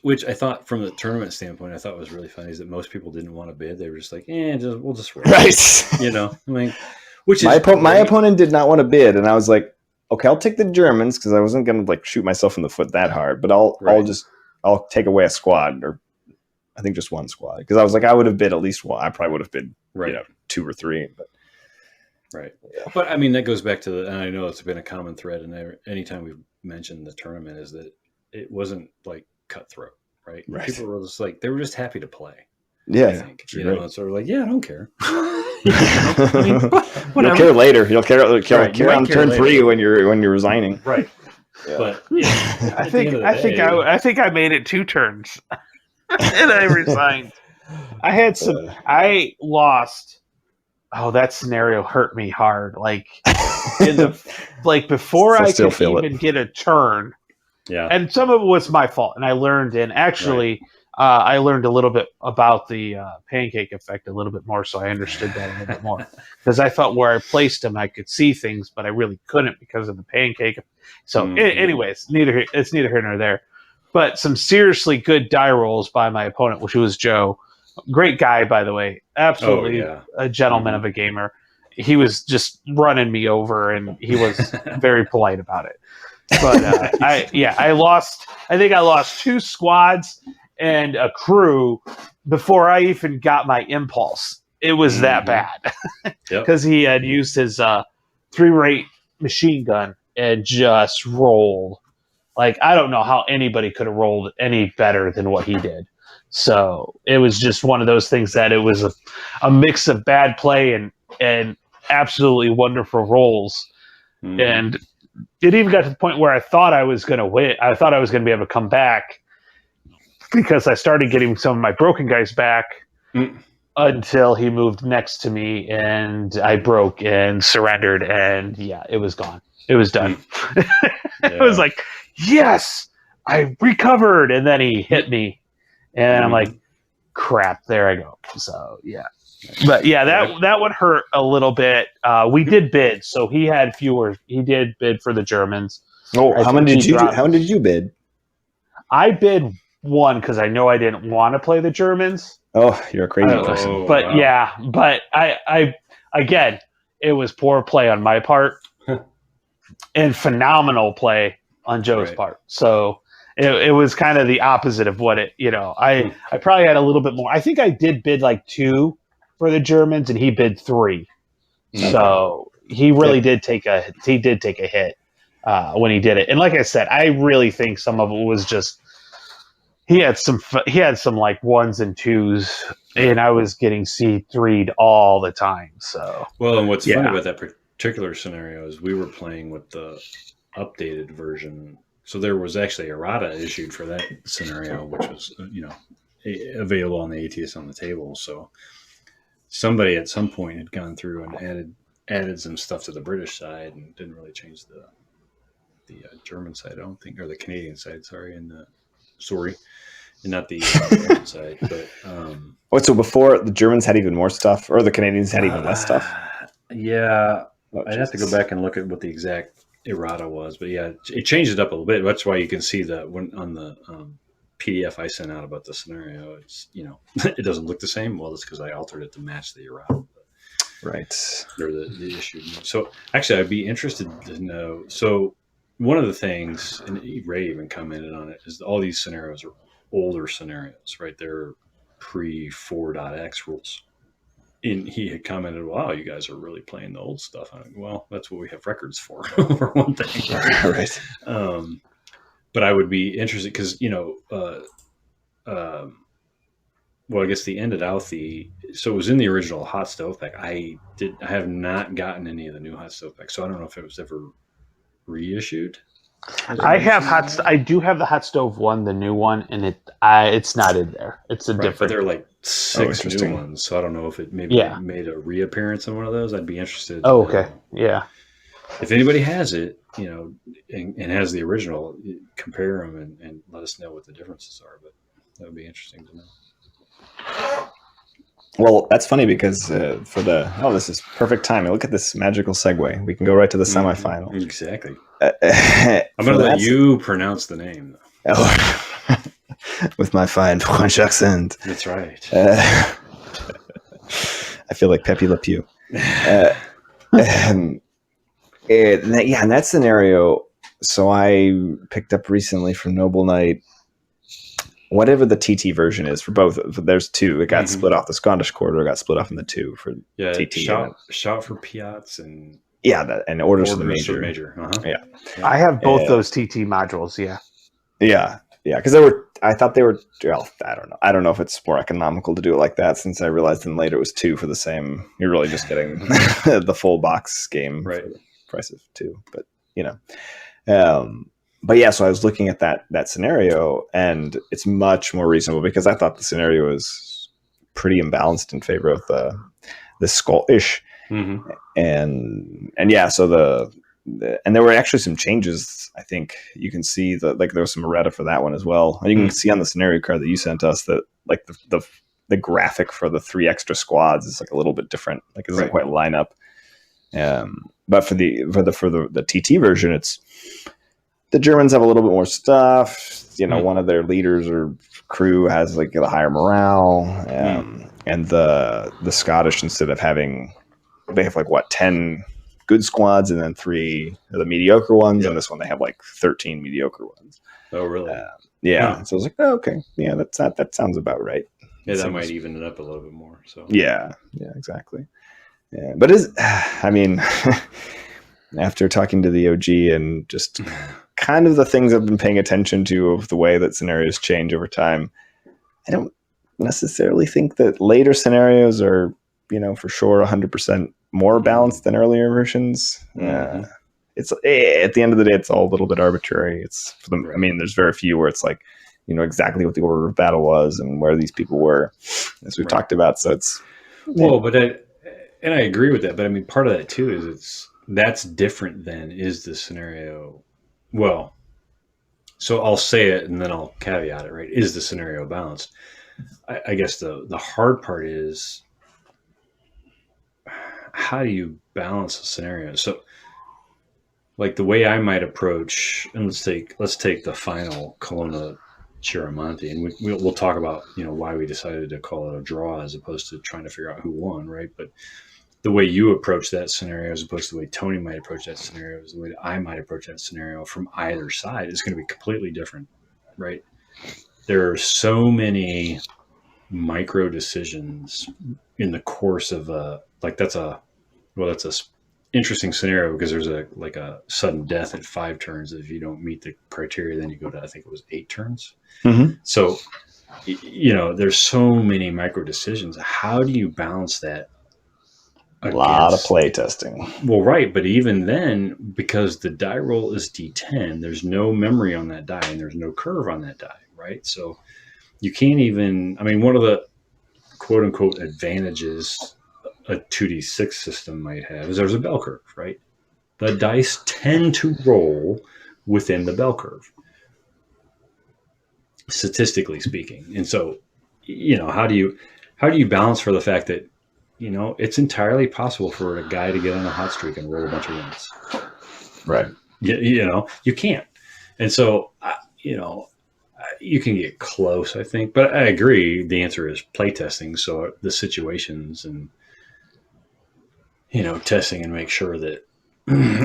Which I thought from the tournament standpoint, I thought was really funny is that most people didn't want to bid. They were just like, we'll just roll. Right. Which my opponent did not want to bid, and I was like, okay, I'll take the Germans because I wasn't going to shoot myself in the foot that hard, but I'll take away a squad, or I think just one squad, because I was like, I would have bid at least one. I probably would have bid 2 or 3, but. Right. Yeah. But I mean, that goes back to and I know it's been a common thread, and anytime we've mentioned the tournament is that it wasn't cutthroat, right? People were just they were just happy to play. Yeah. I think, and sort of I don't care. You'll care later. You'll care on turn 3 when you're resigning. Right. Yeah. But I think I made it 2 turns and I resigned. I lost. Oh, that scenario hurt me hard. Before I could even get a turn. Yeah. And some of it was my fault. And I learned, I learned a little bit about the pancake effect a little bit more, so I understood that a little bit more. Because I thought where I placed them, I could see things, but I really couldn't because of the pancake. So, anyways, it's neither here nor there. But some seriously good die rolls by my opponent, which was Joe. Great guy, by the way. Absolutely a gentleman of a gamer. He was just running me over, and he was very polite about it. But I lost. I think I lost 2 squads and a crew before I even got my impulse. It was that bad because he had used his 3-rate machine gun and just rolled. I don't know how anybody could have rolled any better than what he did. So it was just one of those things that it was a mix of bad play and absolutely wonderful rolls. And it even got to the point where I thought I was going to win. I thought I was going to be able to come back because I started getting some of my broken guys back until he moved next to me and I broke and surrendered. And it was gone. It was done. It was like, yes, I recovered. And then he hit me. And I'm like, crap, there I go. So, But that one hurt a little bit. We did bid, so he had fewer. He did bid for the Germans. Oh, how many did you bid? I bid one, because I know I didn't want to play the Germans. Oh, you're a crazy person. But wow. yeah, but I again, it was poor play on my part and phenomenal play on Joe's Right. part. So it was kind of the opposite of what it, I probably had a little bit more. I think I did bid like 2 for the Germans and he bid 3. Okay. So he really did take a hit when he did it. And like I said, I really think some of it was just he had some like 1s and 2s, and I was getting C3'd all the time. So Well, and what's funny about that particular scenario is we were playing with the updated version. So there was actually errata issued for that scenario, which was available on the ATS on the table. So somebody at some point had gone through and added some stuff to the British side and didn't really change the German side, I don't think, or the Canadian side. Sorry, and not the German side. But So before the Germans had even more stuff, or the Canadians had even less stuff? Yeah, I'd have to go back and look at what the exact errata was, but yeah, it changed it up a little bit. That's why you can see that when on the PDF I sent out about the scenario, it's it doesn't look the same. Well, it's because I altered it to match the errata, right? Or the issue. So actually, I'd be interested to know. So one of the things, and Ray even commented on it, is all these scenarios are older scenarios, right? They're pre 4.x rules. And he had commented, "Wow, you guys are really playing the old stuff." I'm like, well, that's what we have records for, for one thing. Right. But I would be interested because well, I guess the ended out so it was in the original hot stove pack. I have not gotten any of the new hot stove pack, so I don't know if it was ever reissued. I do have the hot stove one, the new one, and it's not in there. It's a different. But there are like 6 new ones, so I don't know if it maybe made a reappearance in one of those. I'd be interested. Oh, okay, yeah. If anybody has it, and has the original, compare them and let us know what the differences are. But that would be interesting to know. Well, that's funny because this is perfect timing. Look at this magical segue. We can go right to the semifinal. Exactly. I'm going to let you pronounce the name, though. Oh, with my fine French accent. That's right. I feel like Pepe Le Pew. In that scenario, so I picked up recently from Noble Knight whatever the TT version is for both. There's 2. It got split off. The Scottish Quarter got split off in the 2 for TT. Shot for Piats and and orders for the major. Uh-huh. Yeah, I have both those TT modules. Yeah, because I thought they were. Well, I don't know if it's more economical to do it like that. Since I realized then later it was 2 for the same. You're really just getting the full box game for the price of 2. But But yeah, so I was looking at that scenario, and it's much more reasonable because I thought the scenario was pretty imbalanced in favor of the Scottish, and so and there were actually some changes. I think you can see that there was some errata for that one as well, and you can see on the scenario card that you sent us that the graphic for the 3 extra squads is a little bit different. It doesn't quite line up. But for the TT version, it's. The Germans have a little bit more stuff. One of their leaders or crew has a higher morale, and the Scottish, instead of having, they have 10 good squads and then 3 of the mediocre ones, and this one they have 13 mediocre ones. Oh, really? So I was like, oh, okay, yeah, that sounds about right. Yeah, that might even it up a little bit more. So yeah, exactly. Yeah, but after talking to the OG and just kind of the things I've been paying attention to of the way that scenarios change over time, I don't necessarily think that later scenarios are, for sure 100% more balanced than earlier versions. It's at the end of the day, it's all a little bit arbitrary. It's for them. There's very few where it's exactly what the order of battle was and where these people were, as we've talked about. So it's and I agree with that. But part of that too is that's different than is the scenario. Well, so I'll say it and then I'll caveat it, right? Is the scenario balanced? I guess the hard part is how do you balance a scenario? So the way I might approach, and let's take the final Kelowna Chiramonte, and we'll talk about why we decided to call it a draw as opposed to trying to figure out who won, right? But the way you approach that scenario as opposed to the way Tony might approach that scenario is the way that I might approach that scenario from either side is going to be completely different, right? There are so many micro decisions in the course of that's a interesting scenario because there's a sudden death at 5 turns. If you don't meet the criteria, then you go to, I think it was 8 turns. Mm-hmm. So, there's so many micro decisions. How do you balance that? A lot of play testing. Well, right. But even then, because the die roll is D10, there's no memory on that die and there's no curve on that die, right? So you can't even, one of the quote unquote advantages a 2D6 system might have is there's a bell curve, right? The dice tend to roll within the bell curve, statistically speaking. And so, how do you balance for the fact that, it's entirely possible for a guy to get on a hot streak and roll a bunch of ones. Right. You can't. And so, you can get close, I think. But I agree. The answer is playtesting. So the situations and, testing and make sure that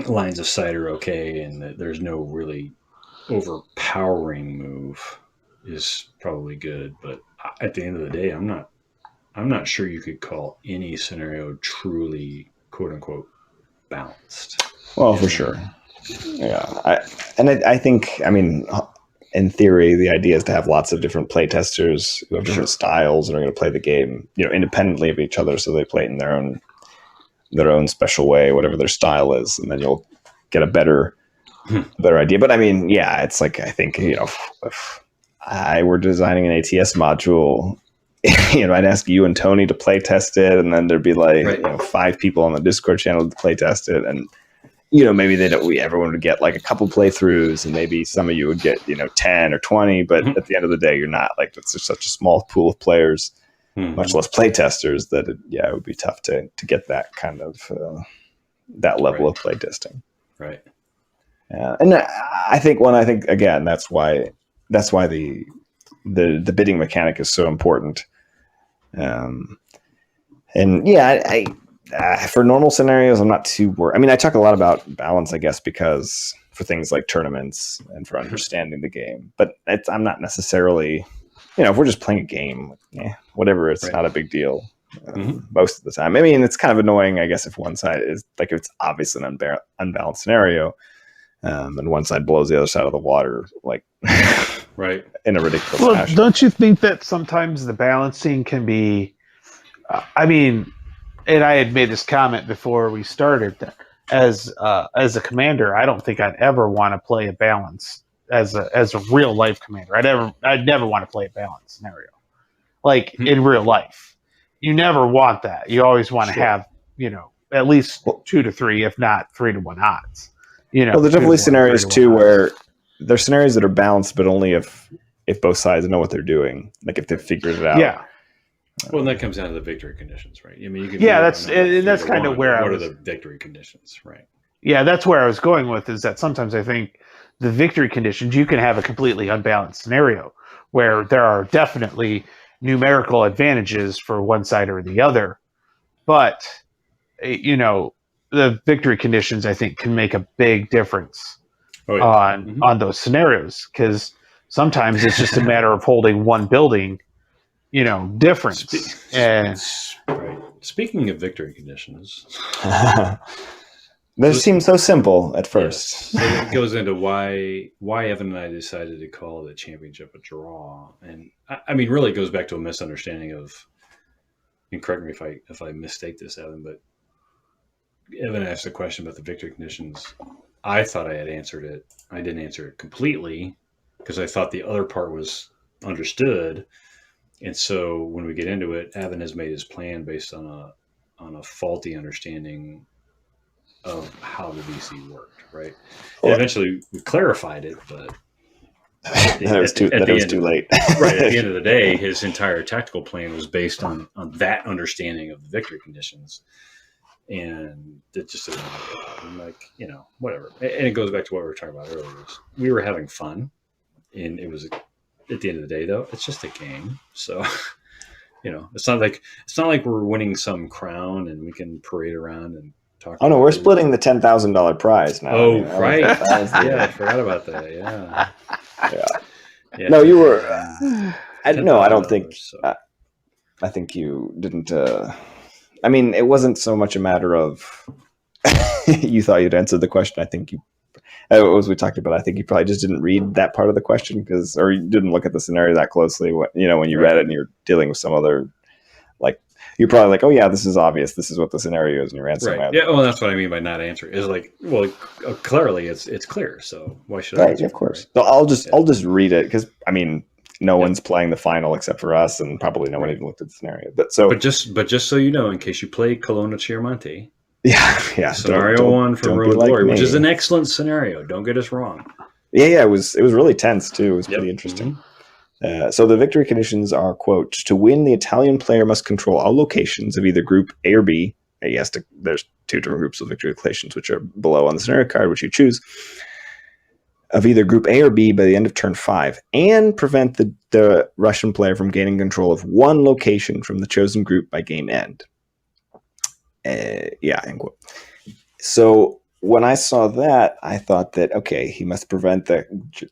lines of sight are okay and that there's no really overpowering move is probably good. But at the end of the day, I'm not sure you could call any scenario truly quote unquote balanced. Well, for sure. Yeah. I think, in theory, the idea is to have lots of different play testers who have different styles and are going to play the game, independently of each other. So they play it in their own special way, whatever their style is. And then you'll get a better idea. But it's like, I think, if I were designing an ATS module, I'd ask you and Tony to play test it, and then there'd be 5 people on the Discord channel to play test it, and maybe everyone would get a couple playthroughs, and maybe some of you would get 10 or 20, but at the end of the day, you're not it's just such a small pool of players, much less play testers, that it would be tough to get that kind of that level of play testing. Right. Yeah, and I think again that's why the bidding mechanic is so important. For normal scenarios, I'm not too worried. I talk a lot about balance, I guess, because for things like tournaments and for understanding the game. But I'm not necessarily, if we're just playing a game, whatever, it's not a big deal most of the time. It's kind of annoying, I guess, if one side is if it's obviously an unbalanced scenario, and one side blows the other side of the water, right, in a ridiculous fashion. Don't you think that sometimes the balancing can be? And I had made this comment before we started that as a commander, I don't think I'd ever want to play a balance as a real life commander. I'd never want to play a balance scenario, in real life. You never want that. You always want to have at least 2 to 3, if not 3 to 1 odds. Well, there's definitely scenarios too where there's scenarios that are balanced, but only if both sides know what they're doing, if they've figured it out. Yeah. Well, and that comes down to the victory conditions, right? You can that's kind of where what are the victory conditions, right? Yeah, that's where I was going with, is that sometimes I think the victory conditions, you can have a completely unbalanced scenario where there are definitely numerical advantages for one side or the other, but the victory conditions, I think, can make a big difference on those scenarios, because sometimes it's just a matter of holding one building difference. Right. Speaking of victory conditions, this seems so simple at first. Yes. So it goes into why Evan and I decided to call the championship a draw, and really it goes back to a misunderstanding of. And correct me if I mistake this, Evan, but Evan asked a question about the victory conditions. I thought I had answered it. I didn't answer it completely because I thought the other part was understood. And so when we get into it, Evan has made his plan based on a faulty understanding of how the VC worked, right? And eventually we clarified it, but it was too late. Right. At the end of the day, his entire tactical plan was based on that understanding of the victory conditions. And it just didn't work out. Whatever. And it goes back to what we were talking about earlier. We were having fun, and it was at the end of the day, though, it's just a game. So, it's not like we're winning some crown and we can parade around and talk. Oh no, we're splitting the $10,000 prize now. Oh, right. Yeah, I forgot about that. Yeah. Yeah. No, you were. I don't think. So. I think you didn't. I mean, it wasn't so much a matter of you thought you'd answered the question. I think you, as we talked about, I think you probably just didn't read that part of the question or you didn't look at the scenario that closely. When you read it and you're dealing with some other, like, you're probably like, oh yeah, this is obvious. This is what the scenario is, and you're answering. Right. Yeah. Well, that's what I mean by not answering. Is like, well, clearly it's clear. So why should I? Right. Of course. Right? So I'll just read it because I mean, no one's playing the final except for us, and probably no one even looked at the scenario. But just so you know, in case you played Kelowna Chiamonte, yeah, scenario one from Road Glory, which is an excellent scenario. Don't get us wrong. Yeah, it was really tense too. It was pretty interesting. So the victory conditions are, quote, to win, the Italian player must control all locations of either group A or B. There's two different groups of victory locations, which are below on the scenario card, which you choose, of either group A or B by the end of turn 5, and prevent the Russian player from gaining control of one location from the chosen group by game end. End quote. So when I saw that, I thought that, okay, he must prevent the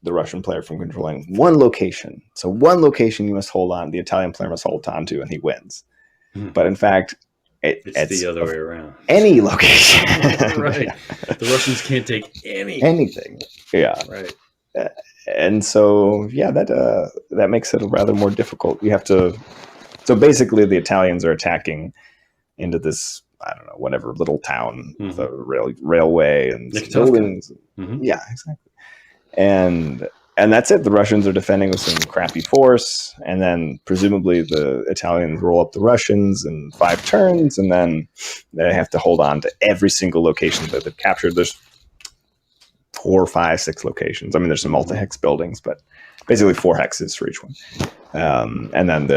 Russian player from controlling one location. So one location you must hold on, the Italian player must hold on to, and he wins. But in fact, it's the other way around. Any location. Right. The Russians can't take anything. Yeah. Right. And so, that makes it rather more difficult. You have to. So basically, the Italians are attacking into this, I don't know, whatever little town with a railway and buildings. Yeah, exactly. And that's it. The Russians are defending with some crappy force, and then presumably the Italians roll up the Russians in 5 turns, and then they have to hold on to every single location that they've captured. There's 4, 5, 6 locations. I mean, there's some multi-hex buildings, but basically 4 hexes for each one. And then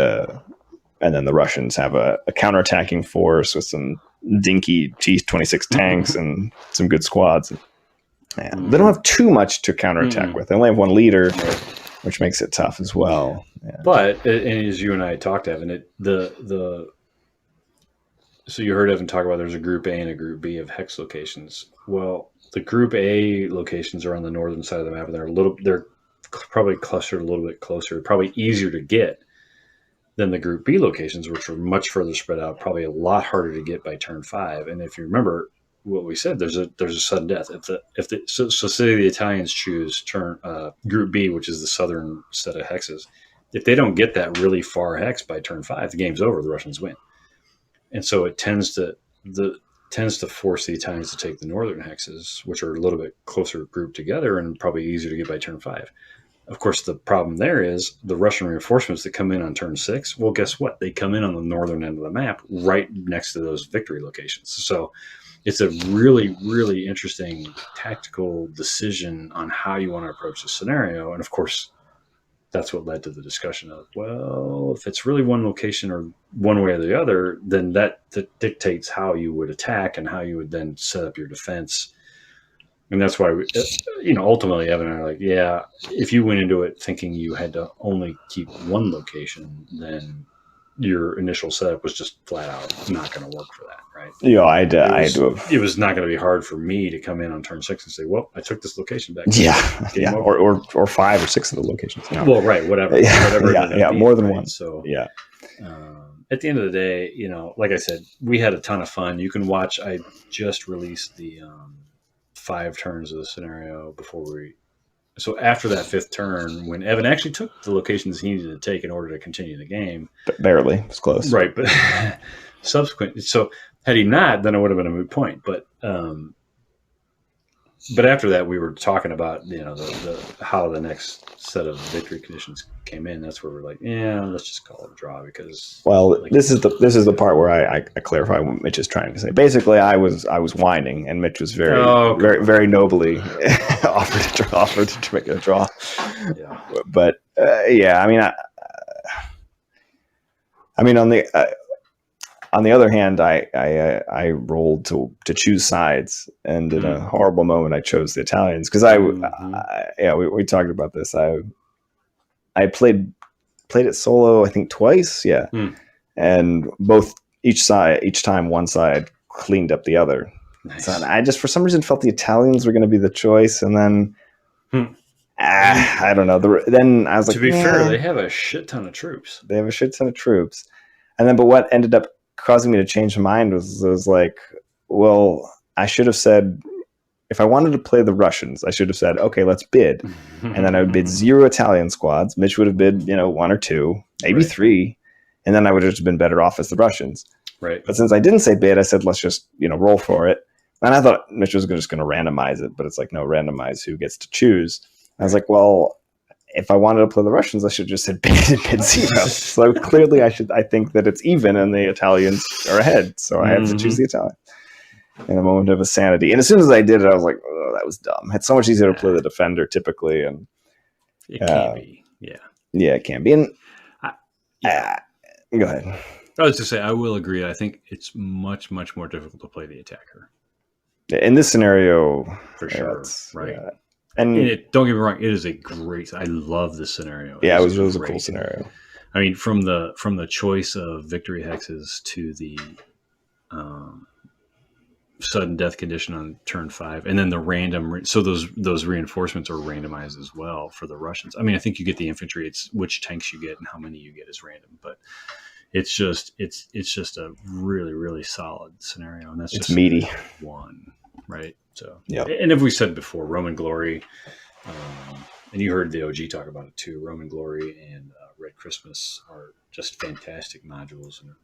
the Russians have a counterattacking force with some dinky T-26 tanks and some good squads. And they don't have too much to counterattack with. They only have one leader, which makes it tough as well. Yeah. But and as you and I talked, Evan, so you heard Evan talk about there's a group A and a group B of hex locations. Well, the group A locations are on the northern side of the map, and they're probably clustered a little bit closer, probably easier to get than the group B locations, which are much further spread out, probably a lot harder to get by turn 5. And if you remember what we said, there's a sudden death. So say the Italians choose group B, which is the southern set of hexes. If they don't get that really far hex by turn 5, the game's over. The Russians win. And so it tends to force the Italians to take the northern hexes, which are a little bit closer grouped together and probably easier to get by turn 5. Of course, the problem there is the Russian reinforcements that come in on turn 6. Well, guess what? They come in on the northern end of the map, right next to those victory locations. So it's a really, really interesting tactical decision on how you want to approach the scenario. And of course, that's what led to the discussion of, well, if it's really one location or one way or the other, then that dictates how you would attack and how you would then set up your defense. And that's why, ultimately, Evan and I are like, yeah, if you went into it thinking you had to only keep one location, then your initial setup was just flat out not going to work for that, right? Yeah, it was not going to be hard for me to come in on turn 6 and say, well, I took this location back. Yeah, or 5 or 6 of the locations. No. Well, right, whatever. Yeah, more than one. So yeah. At the end of the day, like I said, we had a ton of fun. You can watch. I just released the 5 turns of the scenario so after that 5th turn, when Evan actually took the locations he needed to take in order to continue the game. But barely. It was close. Right. But subsequent. So had he not, then it would have been a moot point. But after that, we were talking about, how the next set of victory conditions came in. That's where we're like, yeah, let's just call it a draw because. Well, this is the part where I clarify what Mitch is trying to say. Basically, I was whining, and Mitch was very, very nobly offered to make it a draw. Yeah. But I mean, on the other hand, I rolled to choose sides, and in a horrible moment, I chose the Italians because we talked about this. I played it solo, I think twice. Yeah. And each time one side cleaned up the other. Nice. So I just, for some reason, felt the Italians were going to be the choice. And then, I don't know. Then I was like, to be fair, they have a shit ton of troops. They have a shit ton of troops. And then, but what ended up causing me to change my mind was like, well, I should have said, if I wanted to play the Russians, I should have said, okay, let's bid. And then I would bid 0 Italian squads. Mitch would have bid, 1 or 2, maybe 3. And then I would have just been better off as the Russians. Right. But since I didn't say bid, I said, let's just, roll for it. And I thought Mitch was just going to randomize it, but it's like, no, randomize who gets to choose. I was like, well, if I wanted to play the Russians, I should have just said bid 0. So clearly I think that it's even and the Italians are ahead. So I have to choose the Italian in a moment of sanity. And as soon as I did it, I was like, oh, that was dumb. It's so much easier to play the defender typically. And it can be. Yeah. Yeah, it can be. And go ahead. I was to say, I will agree. I think it's much, much more difficult to play the attacker. In this scenario, for sure. Right. Yeah. And don't get me wrong, it is I love this scenario. Yeah, it was a cool scenario. I mean, from the choice of victory hexes to the sudden death condition on turn 5, and then the random. So those reinforcements are randomized as well for the Russians. I mean, I think you get the infantry. It's which tanks you get and how many you get is random, but it's just a really, really solid scenario, and that's just meaty one, right? So, yeah. And if we said before, Roman Glory, and you heard the OG talk about it too. Roman Glory and Red Christmas are just fantastic modules. And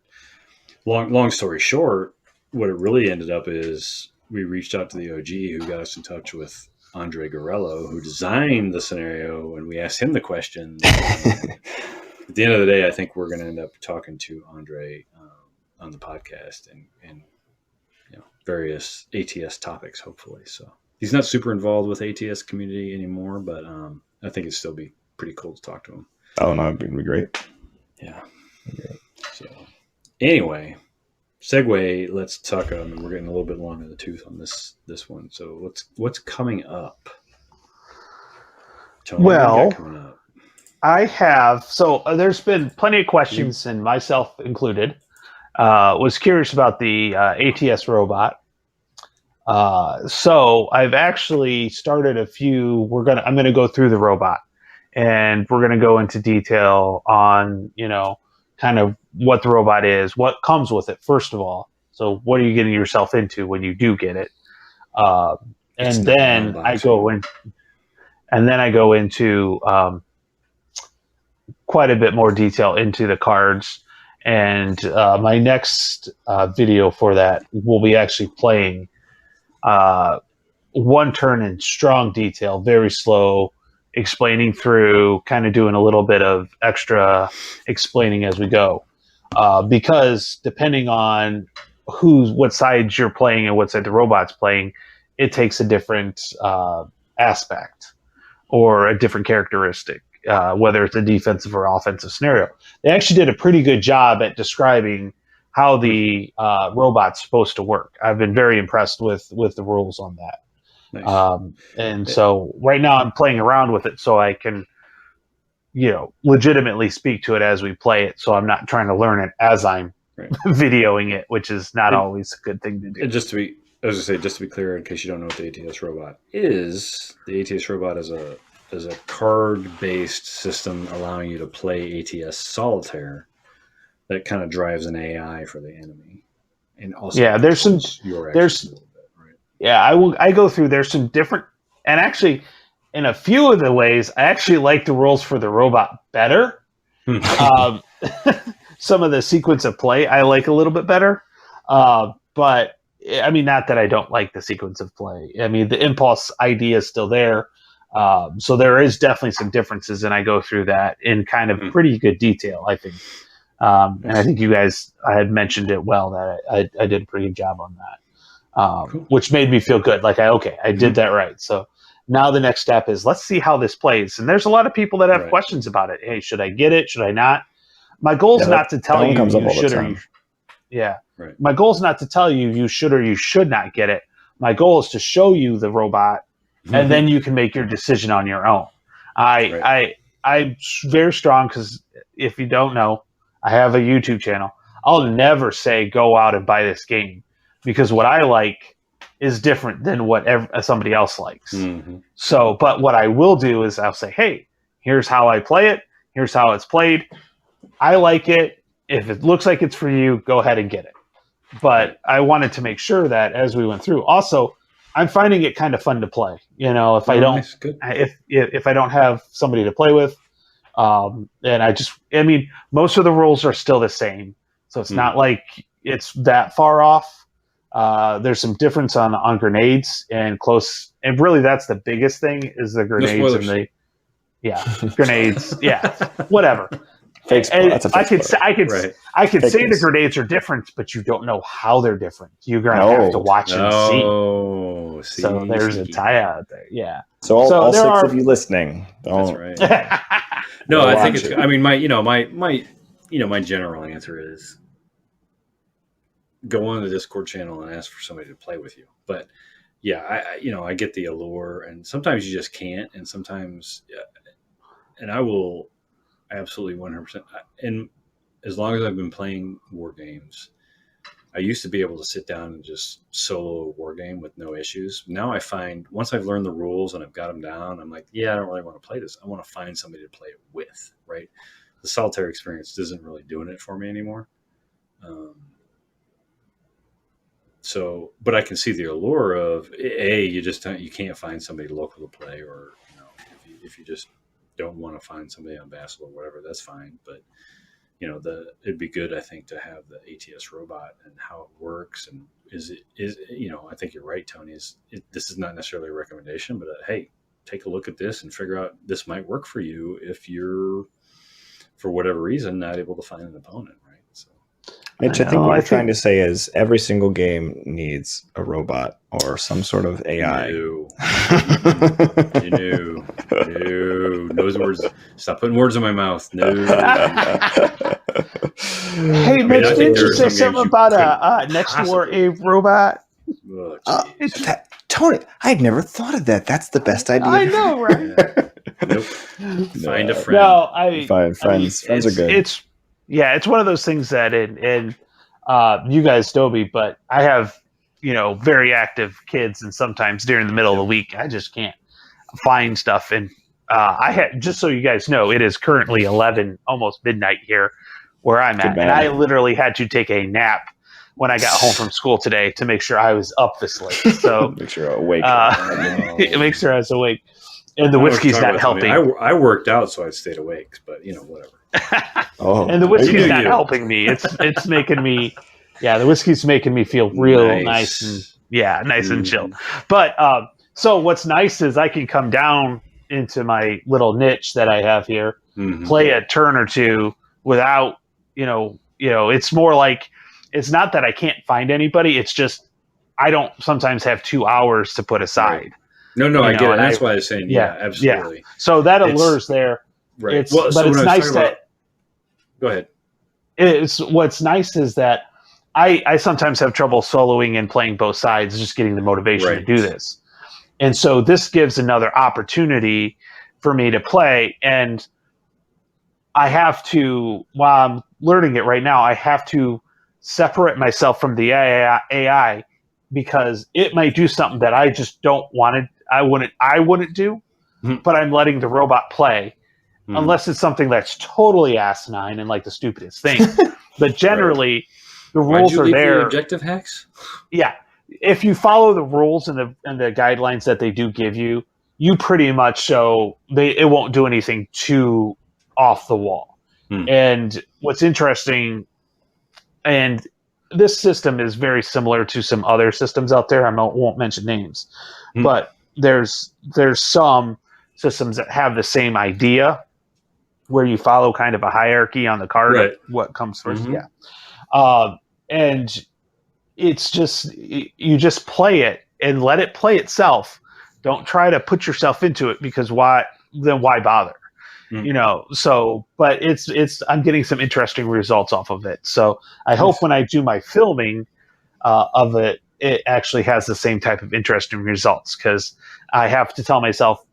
long story short, what it really ended up is we reached out to the OG, who got us in touch with Andre Garello, who designed the scenario, and we asked him the question. At the end of the day, I think we're going to end up talking to Andre on the podcast and various ATS topics, hopefully. So he's not super involved with ATS community anymore, but I think it'd still be pretty cool to talk to him. Oh no, it'd be great. Yeah. Okay. So anyway, segue. Let's talk. We're getting a little bit long in the tooth on this one. So what's coming up? Tony, well, coming up? I have. So there's been plenty of questions, and myself included. Was curious about the ATS robot. So I've actually started a few. I'm gonna go through the robot, and we're gonna go into detail on kind of what the robot is, what comes with it first of all. So what are you getting yourself into when you do get it? And then I go into quite a bit more detail into the cards. And my next video for that will be actually playing one turn in strong detail, very slow, explaining through, kind of doing a little bit of extra explaining as we go. Because depending on what side you're playing and what side the robot's playing, it takes a different aspect or a different characteristic. Whether it's a defensive or offensive scenario. They actually did a pretty good job at describing how the robot's supposed to work. I've been very impressed with the rules on that. Nice. So right now I'm playing around with it so I can, legitimately speak to it as we play it. So I'm not trying to learn it as I'm videoing it, which is not always a good thing to do. And just to be clear, in case you don't know what the ATS robot is, the ATS robot is a card-based system allowing you to play ATS solitaire that kind of drives an AI for the enemy, and also there's a little bit, right? Yeah, I go through. There's some different, and actually, in a few of the ways, I actually like the rules for the robot better. Some of the sequence of play I like a little bit better, but I mean, not that I don't like the sequence of play. I mean, the impulse idea is still there. So there is definitely some differences, and I go through that in kind of pretty good detail, I think. And I think you guys, I had mentioned it well that I did a pretty good job on that, cool. Which made me feel good. Like, I did that right. So now the next step is let's see how this plays. And there's a lot of people that have questions about it. Hey, should I get it? Should I not? My goal is not to tell you should or you should. Yeah. Right. My goal is not to tell you should or you should not get it. My goal is to show you the robot. And then you can make your decision on your own. I I'm very strong because if you don't know, I have a YouTube channel. I'll never say go out and buy this game because what I like is different than what somebody else likes. Mm-hmm. So, but what I will do is I'll say, hey, here's how I play it. Here's how it's played. I like it. If it looks like it's for you, go ahead and get it. But I wanted to make sure that as we went through, also, I'm finding it kind of fun to play. You know, if I don't, nice. Good. if I don't have somebody to play with, and I mean, most of the rules are still the same, so it's not like it's that far off. There's some difference on grenades and close, and really that's the biggest thing is the grenades and the grenades. Yeah, whatever. Fake spoiler. That's a fake spoiler. I could say news. the grenades are different, but you don't know how they're different. You're gonna have to watch and see. So there's a tie out there. Yeah. So all six of you listening. That's right. No, I think it's. I mean, my general answer is go on the Discord channel and ask for somebody to play with you. But yeah, I get the allure, and sometimes you just can't, and sometimes, and I will absolutely 100%. And as long as I've been playing war games, I used to be able to sit down and just solo a war game with no issues. Now I find once I've learned the rules and I've got them down, I'm like, yeah, I don't really want to play this. I want to find somebody to play it with, right? The solitaire experience isn't really doing it for me anymore. But I can see the allure of you can't find somebody local to play, or if you just don't want to find somebody on Vassal or whatever, that's fine. But it'd be good, I think, to have the ATS robot and how it works. And I think you're right, Tony. This is not necessarily a recommendation, but hey, take a look at this and figure out this might work for you if you're, for whatever reason, not able to find an opponent, right? So, Mitch, I think what you're trying to say is every single game needs a robot or some sort of AI. No. Those words. Stop putting words in my mouth. No. Hey, Mitch, didn't you say something about a next door a robot? Tony, I'd never thought of that. That's the best idea. I know, right? Nope. Find a friend. No, find friends. Friends are good. It's one of those things that you guys know me, but I have very active kids, and sometimes during the middle of the week, I just can't find stuff. And just so you guys know, it is currently 11, almost midnight here where I'm at, and I literally had to take a nap when I got home from school today to make sure I was up this late. So make sure I'm awake. Make sure I was awake. And the whiskey's not helping. I worked out, so I stayed awake, but whatever. And the whiskey's not helping me. It's making me, the whiskey's making me feel real nice and chilled. But so what's nice is I can come down into my little niche that I have here, play a turn or two without, it's more like, it's not that I can't find anybody. It's just I don't sometimes have 2 hours to put aside. Right. No, I get it. That's why I was saying, absolutely. Yeah. So that allure's there. Right. But it's nice that. Go ahead. What's nice is that I sometimes have trouble soloing and playing both sides, just getting the motivation to do this. And so this gives another opportunity for me to play. And I have to, while I'm learning it right now, I have to separate myself from the AI because it might do something that I just don't want to. I wouldn't do, but I'm letting the robot play, unless it's something that's totally asinine and like the stupidest thing. But generally, the rules are there. The objective hacks? Yeah, if you follow the rules and the guidelines that they do give you, you pretty much it won't do anything too off the wall. And what's interesting. And this system is very similar to some other systems out there. I won't mention names, but there's some systems that have the same idea where you follow kind of a hierarchy on the card of what comes first. And it's just, you just play it and let it play itself. Don't try to put yourself into it because why bother? But I'm getting some interesting results off of it. So I hope when I do my filming of it, it actually has the same type of interesting results, because I have to tell myself,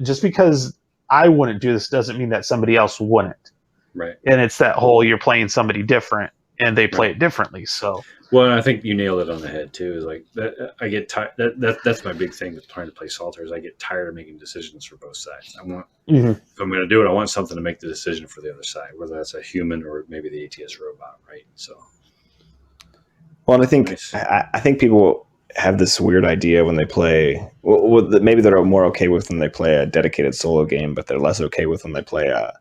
just because I wouldn't do this doesn't mean that somebody else wouldn't. Right. And it's that whole you're playing somebody different and they play it differently. So, well, I think you nailed it on the head too. Is like that. I get tired. That's my big thing with trying to play solitaire. Is I get tired of making decisions for both sides. I want if I'm going to do it, I want something to make the decision for the other side, whether that's a human or maybe the ATS robot, right? So, well, and I think I think people have this weird idea when they play. Well, maybe they're more okay with when they play a dedicated solo game, but they're less okay with when they play a.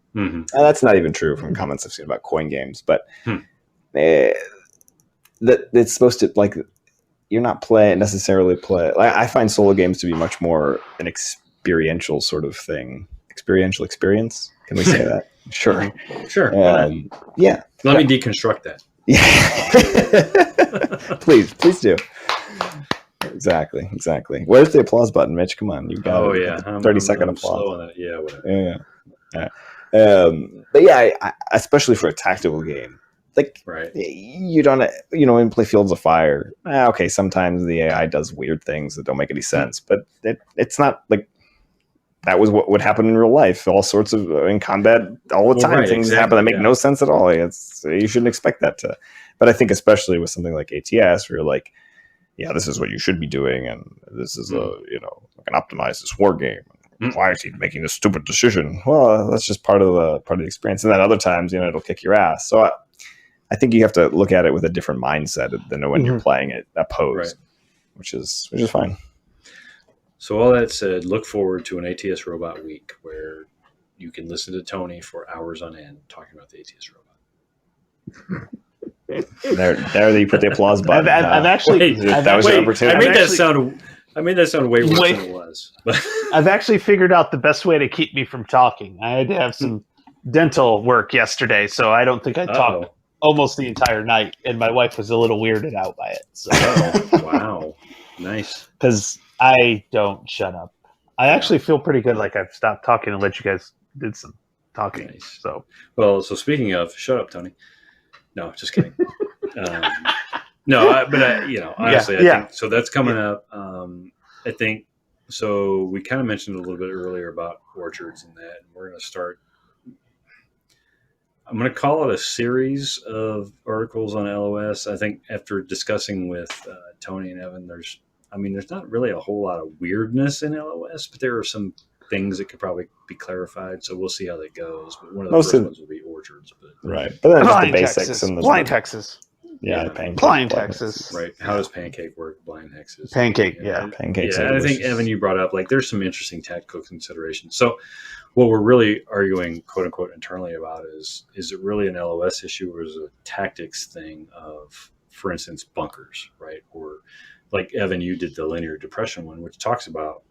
That's not even true from comments I've seen about coin games, but. That it's supposed to like you're not necessarily play. I find solo games to be much more an experiential sort of thing. Experiential experience. Can we say that? Sure. Sure. Yeah. Let me deconstruct that. Yeah. please do. Exactly. Where's the applause button, Mitch? Come on, you got. Oh yeah, 30-second applause. Slow on that. Yeah. Whatever. Yeah. But yeah, I, especially for a tactical game. Like right. You don't, and play Fields of Fire. Okay, sometimes the AI does weird things that don't make any sense, but it's not like that was what would happen in real life. All sorts of in combat all the time, things happen that make no sense at all. You shouldn't expect that to. But I think especially with something like ATS, where you're like, yeah, this is what you should be doing, and this is like an optimized this war game. Why is he making this stupid decision? Well, that's just part of the experience. And then other times, it'll kick your ass. So. I think you have to look at it with a different mindset than when you're playing it opposed, which is fine. So all that said, look forward to an ATS Robot week where you can listen to Tony for hours on end talking about the ATS Robot. There you put the applause button. I've actually that was your opportunity. I made that sound way worse than it was. I've actually figured out the best way to keep me from talking. I had to have some dental work yesterday, so I don't think I talked almost the entire night, and my wife was a little weirded out by it. So. Wow. Nice. Because I don't shut up. I actually feel pretty good like I've stopped talking and let you guys did some talking. Nice. So speaking of, shut up, Tony. No, just kidding. Honestly, I think so. That's coming up. I think so. We kind of mentioned a little bit earlier about orchards and that, and we're going to start. I'm going to call it a series of articles on LOS. I think after discussing with Tony and Evan, there's not really a whole lot of weirdness in LOS, but there are some things that could probably be clarified. So we'll see how that goes. But one of the first ones will be orchards. But then just the basics Texas. and the blind Texas. Yeah, blind Texas. Right. How does Pancake work? Blind hexes. Pancake. Pancakes. Yeah, I think Evan, you brought up there's some interesting tactical considerations. So what we're really arguing, quote unquote, internally about is it really an LOS issue or is it a tactics thing of, for instance, bunkers, right? Or like Evan, you did the linear depression one, which talks about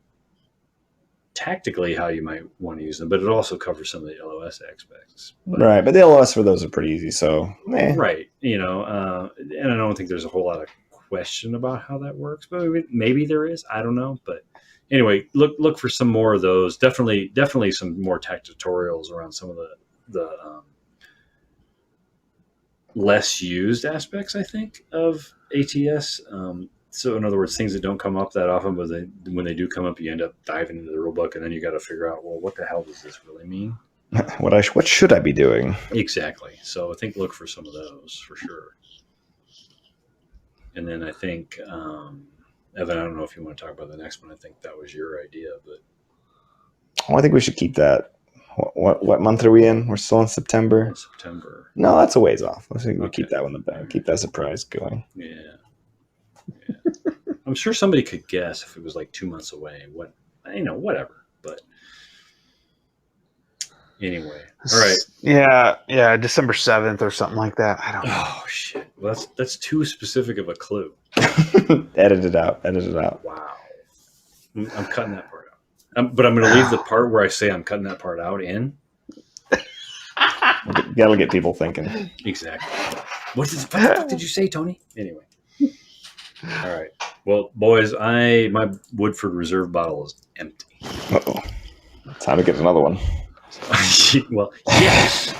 tactically how you might want to use them, but it also covers some of the LOS aspects. But the LOS for those are pretty easy. So right, and I don't think there's a whole lot of question about how that works, but maybe there is. I don't know, but anyway, look for some more of those. Definitely some more tech tutorials around some of the less used aspects, I think, of ATS. So in other words, things that don't come up that often, but when they do come up, you end up diving into the rule book, and then you got to figure out, well, what the hell does this really mean? What should I be doing? Exactly. So I think look for some of those for sure. And then I think, Evan, I don't know if you want to talk about the next one. I think that was your idea, but I think we should keep that. What month are we in? We're still in September. September. No, that's a ways off. I think we'll keep that one in the back. Keep that surprise going. Yeah. I'm sure somebody could guess if it was like 2 months away. Whatever. But anyway, all right. Yeah, December 7th or something like that. I don't know. Oh shit! Well, that's too specific of a clue. Edit it out. Wow. I'm cutting that part out. But I'm going to leave the part where I say I'm cutting that part out in. That'll get people thinking. Exactly. What the fuck did you say, Tony? Anyway. All right. Well, boys, my Woodford Reserve bottle is empty. Uh-oh. Time to get another one. Well, yes.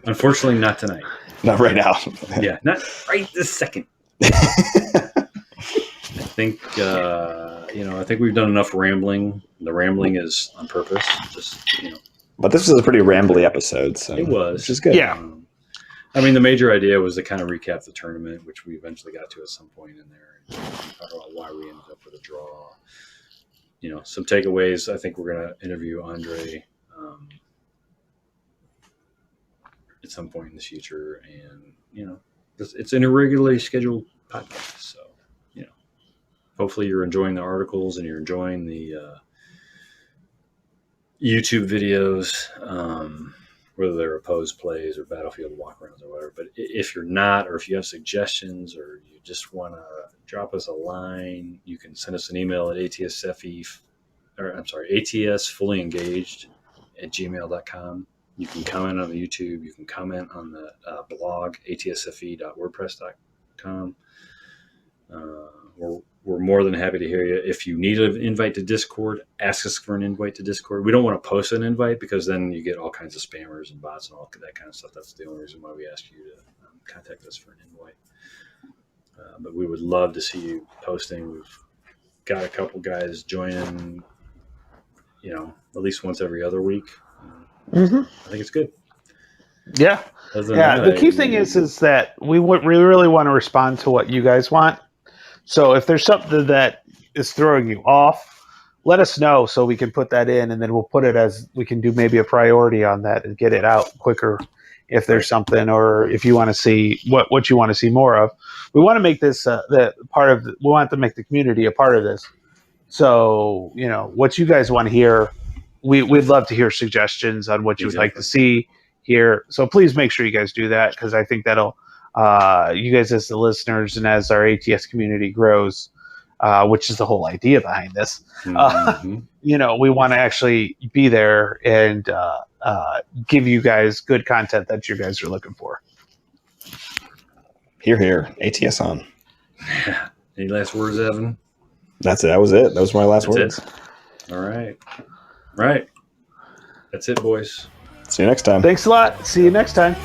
Unfortunately, not tonight. Not right now. Yeah, not right this second. I think I think we've done enough rambling. The rambling is on purpose. Just But this was a pretty rambly episode, so It was. which is good. Yeah. I mean, the major idea was to kind of recap the tournament, which we eventually got to at some point in there, and talk about why we ended up with a draw. Some takeaways. I think we're going to interview Andre at some point in the future, and it's an irregularly scheduled podcast, so hopefully you're enjoying the articles and you're enjoying the YouTube videos, whether they're opposed plays or battlefield walkarounds or whatever. But if you're not, or if you have suggestions, or you just want to drop us a line, you can send us an email at ATSFE, ATSFullyengaged@gmail.com. You can comment on the YouTube. You can comment on the blog, atsfe.wordpress.com. We're more than happy to hear you. If you need an invite to Discord, ask us for an invite to Discord. We don't want to post an invite because then you get all kinds of spammers and bots and all that kind of stuff. That's the only reason why we ask you to contact us for an invite. But we would love to see you posting. We've got a couple guys joining, at least once every other week. I think it's good. Yeah. The key thing is that we really want to respond to what you guys want. So if there's something that is throwing you off, let us know so we can put that in, and then we'll put it as we can do maybe a priority on that and get it out quicker if there's something, or if you want to see what you want to see more of. We want to make this we want to make the community a part of this. So, what you guys want to hear, we'd love to hear suggestions on what you would like to see here. So please make sure you guys do that, because I think that'll you guys as the listeners and as our ATS community grows, which is the whole idea behind this. We want to actually be there and give you guys good content that you guys are looking for. Hear, hear. ATS on. Any last words, Evan? That's it. That was it. That was my last words. All right. Right. That's it, boys. See you next time. Thanks a lot. See you next time.